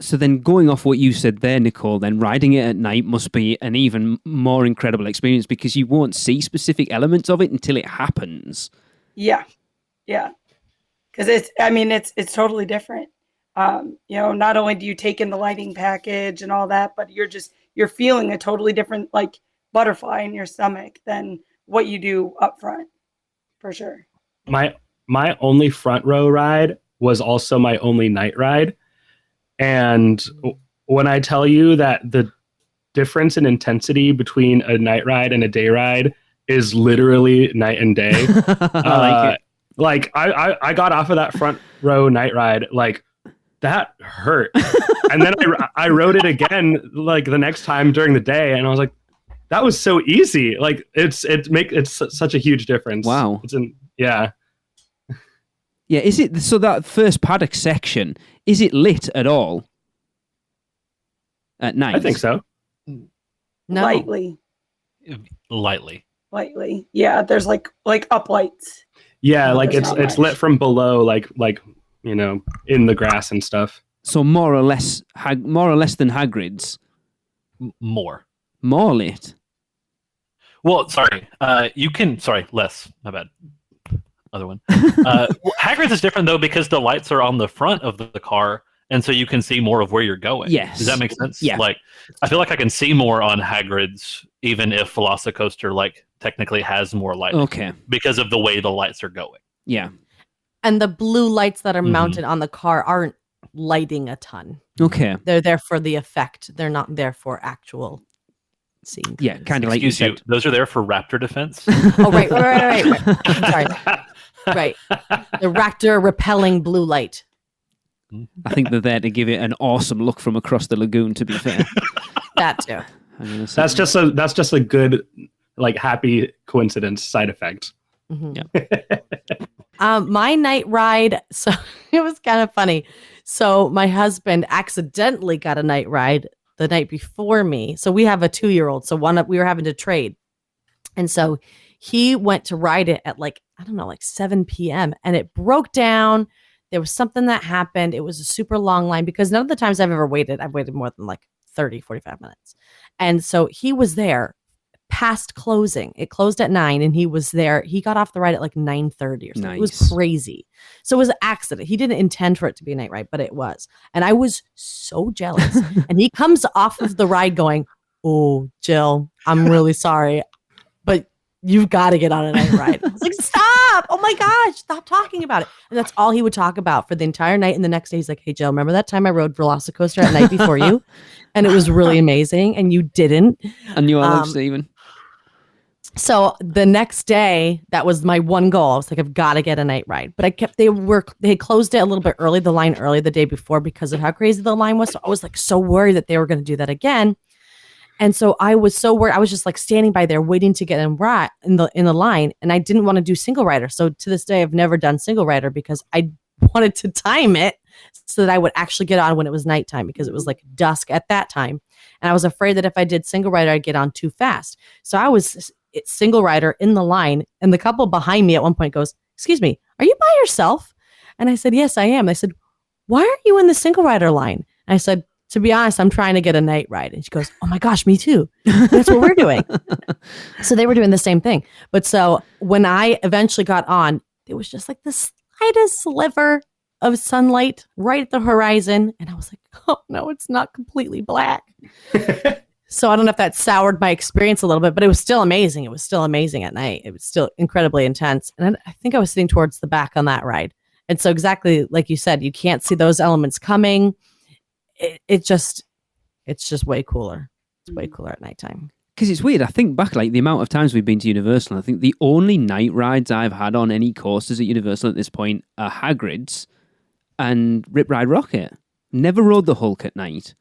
So then, going off what you said there, Nicole, then riding it at night must be an even more incredible experience, because you won't see specific elements of it until it happens. Yeah. Because it's totally different. Not only do you take in the lighting package and all that, but you're feeling a totally different, like, butterfly in your stomach than what you do up front, for sure. My only front row ride was also my only night ride. And when I tell you that the difference in intensity between a night ride and a day ride is literally night and day. I like it. I got off of that front row night ride, like, that hurt. And then I rode it again, like, the next time during the day, and I was like, that was so easy. Like, it's such a huge difference. Wow. Yeah. Yeah, is it, so that first paddock section, is it lit at all at night? I think so. No. Lightly. Yeah, there's like up lights. Yeah, like it's lit from below, like in the grass and stuff. So more or less than Hagrid's. More lit. Well, sorry. Less. My bad. Other one. Hagrid's is different though, because the lights are on the front of the car, and so you can see more of where you're going. Yes. Does that make sense? Yeah. Like, I feel like I can see more on Hagrid's, even if VelociCoaster, like, technically has more light. Okay. Because of the way the lights are going. Yeah. And the blue lights that are mounted on the car aren't lighting a ton. Okay. They're there for the effect. They're not there for actual seeing. Yeah, kind of like you said. Those are there for raptor defense. Oh, right. Sorry. Right. The raptor repelling blue light. I think they're there to give it an awesome look from across the lagoon, to be fair. That too. That's just a good, like, happy coincidence side effect. Mm-hmm. Yeah. My night ride, so it was kind of funny. So my husband accidentally got a night ride the night before me. So we have a 2-year-old. So we were having to trade. And so he went to ride it at like 7 p.m. and it broke down. There was something that happened. It was a super long line, because none of the times I've waited more than like 30, 45 minutes. And so he was there past closing. It closed at 9 and he was there. He got off the ride at like 9:30 or something. Nice. It was crazy. So it was an accident. He didn't intend for it to be a night ride, but it was. And I was so jealous. And he comes off of the ride going, "Oh, Jill, I'm really sorry, but you've got to get on a night ride. I was like, stop. Oh my gosh, stop talking about it. And that's all he would talk about for the entire night. And the next day he's like, hey, Jill, remember that time I rode VelociCoaster at night before you? And it was really amazing. And you didn't. And you are Steven. So the next day, that was my one goal. I was like, I've got to get a night ride. But they had closed it a little bit early, the line early the day before because of how crazy the line was. So I was like so worried that they were going to do that again. And so I was so worried. I was just like standing by there waiting to get in the line. And I didn't want to do single rider. So to this day, I've never done single rider because I wanted to time it so that I would actually get on when it was nighttime because it was like dusk at that time. And I was afraid that if I did single rider, I'd get on too fast. So I was single rider in the line. And the couple behind me at one point goes, excuse me, are you by yourself? And I said, yes, I am. They said, why aren't you in the single rider line? And I said, to be honest, I'm trying to get a night ride. And she goes, oh my gosh, me too. That's what we're doing. So they were doing the same thing. But so when I eventually got on, it was just like the slightest sliver of sunlight right at the horizon. And I was like, oh no, it's not completely black. So I don't know if that soured my experience a little bit, but it was still amazing. It was still amazing at night. It was still incredibly intense. And I think I was sitting towards the back on that ride. And so exactly like you said, you can't see those elements coming. It's just way cooler. It's way cooler at nighttime. Because it's weird. I think back like the amount of times we've been to Universal, I think the only night rides I've had on any coasters at Universal at this point are Hagrid's and Rip Ride Rocket. Never rode the Hulk at night.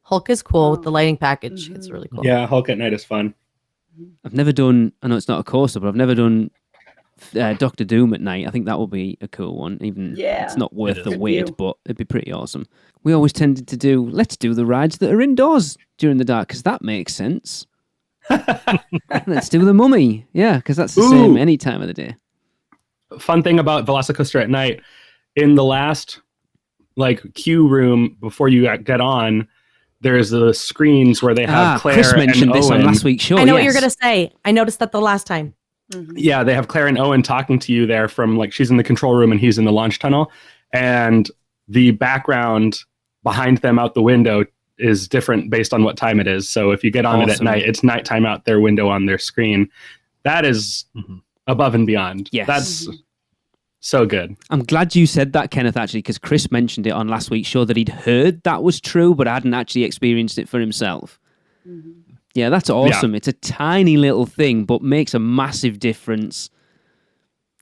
Hulk is cool with the lighting package. Mm-hmm. It's really cool. Yeah, Hulk at night is fun. I've never done, I know it's not a coaster, but I've never done Doctor Doom at night. I think that would be a cool one. Even it's not worth the wait, but it'd be pretty awesome. We always tended to do, let's do the rides that are indoors during the dark, because that makes sense. Let's do the Mummy. Yeah, because that's the same any time of the day. Fun thing about VelociCoaster at night, in the last queue room before you get on, there's the screens where they have Claire Chris mentioned and this Owen. on last week's show. I know what you're going to say. I noticed that the last time. Mm-hmm. Yeah, they have Claire and Owen talking to you there from she's in the control room and he's in the launch tunnel. And the background behind them out the window is different based on what time it is. So if you get on it at night, it's nighttime out their window on their screen. That is above and beyond. Yes. That's so good. I'm glad you said that, Kenneth, actually, because Chris mentioned it on last week's show that he'd heard that was true, but hadn't actually experienced it for himself. Mm-hmm. Yeah, that's awesome. Yeah. It's a tiny little thing, but makes a massive difference.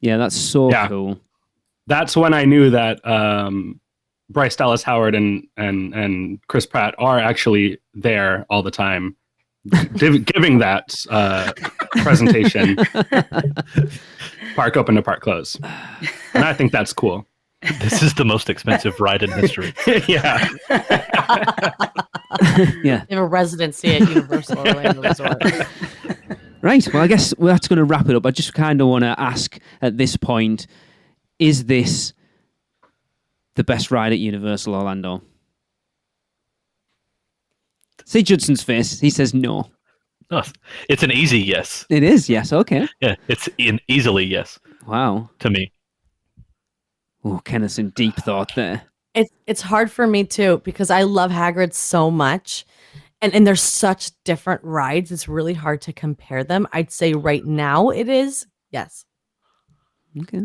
Yeah, that's so cool. That's when I knew that Bryce Dallas Howard and Chris Pratt are actually there all the time, giving that presentation. Park open to park close. And I think that's cool. This is the most expensive ride in history. Yeah. Yeah. They have a residency at Universal Orlando Resort. Right. Well, I guess that's going to wrap it up. I just kind of want to ask at this point, is this the best ride at Universal Orlando? See Judson's face. He says no. Oh, it's an easy yes. It is, yes. Okay. Yeah, it's an easily yes. Wow. To me. Oh, Kenneth's in deep thought there. It's hard for me too because I love Hagrid so much, and there's such different rides. It's really hard to compare them. I'd say right now it is yes. Okay.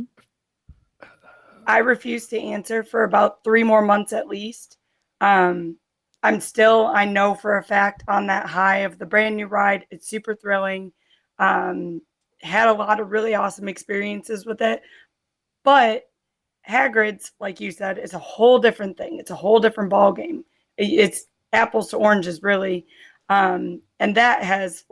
I refuse to answer for about 3 more months at least. I know for a fact on that high of the brand new ride. It's super thrilling. Had a lot of really awesome experiences with it, but Hagrid's, like you said, is a whole different thing. It's a whole different ball game. It's apples to oranges, really. And that has,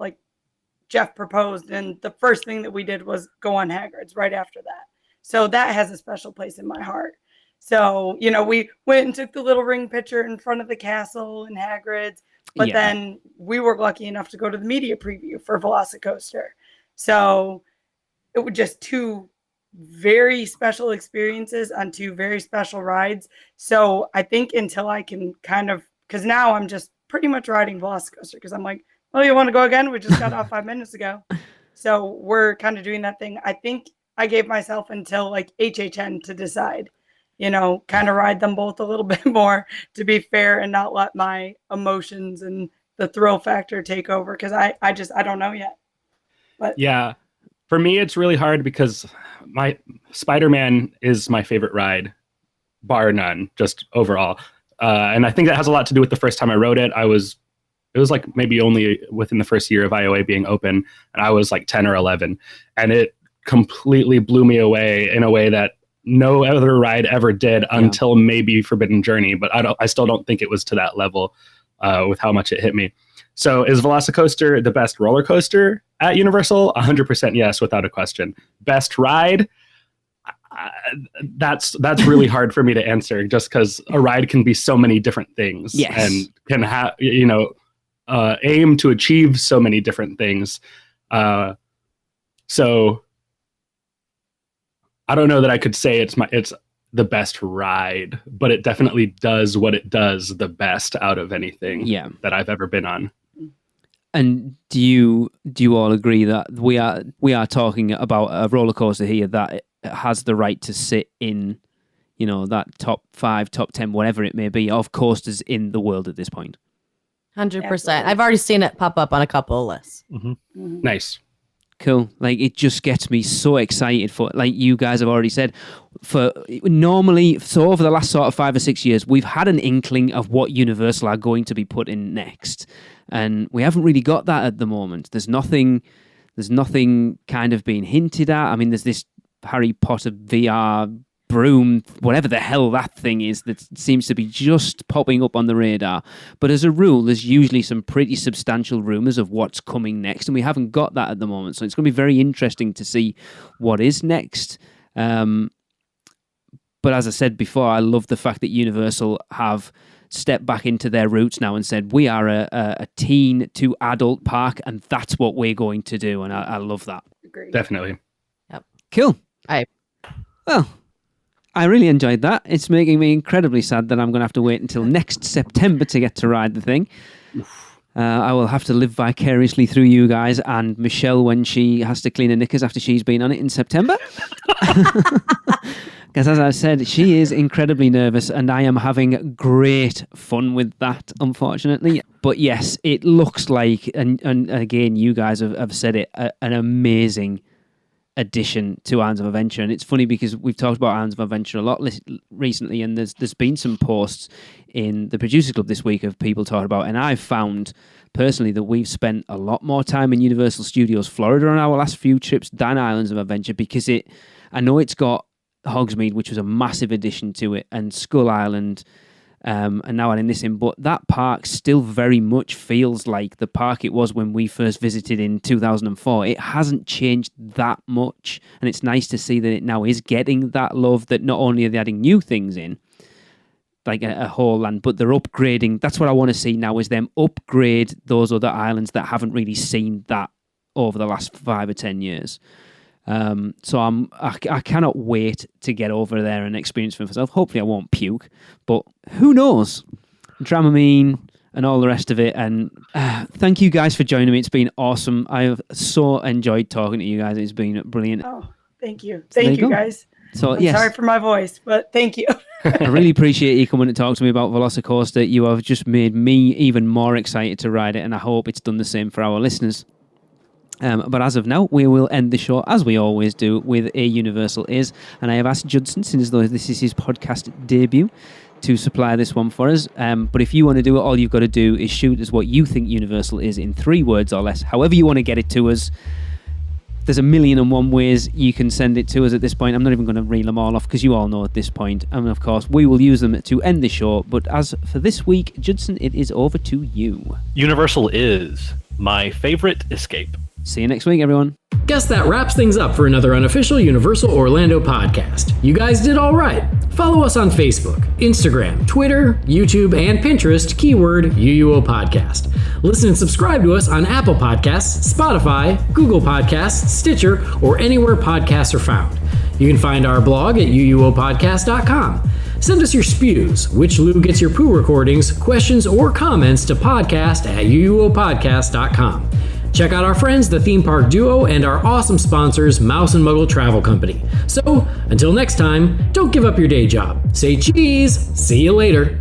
Jeff proposed, and the first thing that we did was go on Hagrid's right after that. So that has a special place in my heart. So, we went and took the little ring picture in front of the castle in Hagrid's, but then we were lucky enough to go to the media preview for VelociCoaster. So it was just 2 very special experiences on 2 very special rides. So I think until I can because now I'm just pretty much riding VelociCoaster because I'm like, oh, you want to go again? We just got off 5 minutes ago. So we're kind of doing that thing. I think I gave myself until HHN to decide, kind of ride them both a little bit more to be fair and not let my emotions and the thrill factor take over because I don't know yet. But yeah. For me, it's really hard because my Spider-Man is my favorite ride, bar none, just overall. And I think that has a lot to do with the first time I rode it. It was like maybe only within the first year of IOA being open, and I was like 10 or 11, and it completely blew me away in a way that no other ride ever did until maybe Forbidden Journey. But I still don't think it was to that level with how much it hit me. So is VelociCoaster the best roller coaster at Universal? 100% yes, without a question. Best ride? That's really hard for me to answer, just because a ride can be so many different things and can have, aim to achieve so many different things. So I don't know that I could say it's the best ride, but it definitely does what it does the best out of anything that I've ever been on. And do you all agree that we are talking about a roller coaster here that has the right to sit in, that top 5, top 10, whatever it may be, of coasters in the world at this point? 100%. I've already seen it pop up on a couple of lists. Mm-hmm. Mm-hmm. Nice. Cool. Like, it just gets me so excited for, like you guys have already said, so over the last sort of 5 or 6 years, we've had an inkling of what Universal are going to be put in next. And we haven't really got that at the moment. There's nothing kind of being hinted at. I mean, there's this Harry Potter VR broom, whatever the hell that thing is, that seems to be just popping up on the radar. But as a rule, there's usually some pretty substantial rumours of what's coming next, and we haven't got that at the moment. So it's going to be very interesting to see what is next. But as I said before, I love the fact that Universal have stepped back into their roots now and said, we are a teen to adult park, and that's what we're going to do. And I love that. Agreed. Definitely. Yep. Cool. Well, I really enjoyed that. It's making me incredibly sad that I'm going to have to wait until next September to get to ride the thing. I will have to live vicariously through you guys and Michelle when she has to clean her knickers after she's been on it in September. Because as I said, she is incredibly nervous and I am having great fun with that, unfortunately. But yes, it looks like, and again, you guys have said it, an amazing addition to Islands of Adventure. And it's funny because we've talked about Islands of Adventure a lot recently, and there's been some posts in the Producers Club this week of people talking about, and I've found personally that we've spent a lot more time in Universal Studios Florida on our last few trips than Islands of Adventure, because I know it's got Hogsmeade, which was a massive addition to it, and Skull Island, and now adding this in, but that park still very much feels like the park it was when we first visited in 2004. It hasn't changed that much, and it's nice to see that it now is getting that love, that not only are they adding new things in, like a whole land, but they're upgrading. That's what I want to see now, is them upgrade those other islands that haven't really seen that over the last 5 or 10 years. So I cannot wait to get over there and experience for myself. Hopefully I won't puke, but who knows? Dramamine and all the rest of it. And thank you guys for joining me. It's been awesome. I've so enjoyed talking to you guys. It's been brilliant. Oh, thank you. So Thank you guys. So I'm yes, sorry for my voice, but thank you. I really appreciate you coming to talk to me about VelociCoaster. You have just made me even more excited to ride it, and I hope it's done the same for our listeners. But as of now, we will end the show, as we always do, with a Universal Is. And I have asked Judson, since though this is his podcast debut, to supply this one for us. But if you want to do it, all you've got to do is shoot us what you think Universal is in 3 words or less. However you want to get it to us. There's 1,000,001 ways you can send it to us at this point. I'm not even going to reel them all off because you all know at this point. And of course, we will use them to end the show. But as for this week, Judson, it is over to you. Universal is my favorite escape. See you next week, everyone. Guess that wraps things up for another unofficial Universal Orlando podcast. You guys did all right. Follow us on Facebook, Instagram, Twitter, YouTube, and Pinterest, keyword UUO Podcast. Listen and subscribe to us on Apple Podcasts, Spotify, Google Podcasts, Stitcher, or anywhere podcasts are found. You can find our blog at uuopodcast.com. Send us your spews, which Lou gets your poo recordings, questions, or comments to podcast@uuopodcast.com. Check out our friends, the Theme Park Duo, and our awesome sponsors, Mouse and Muggle Travel Company. So, until next time, don't give up your day job. Say cheese. See you later.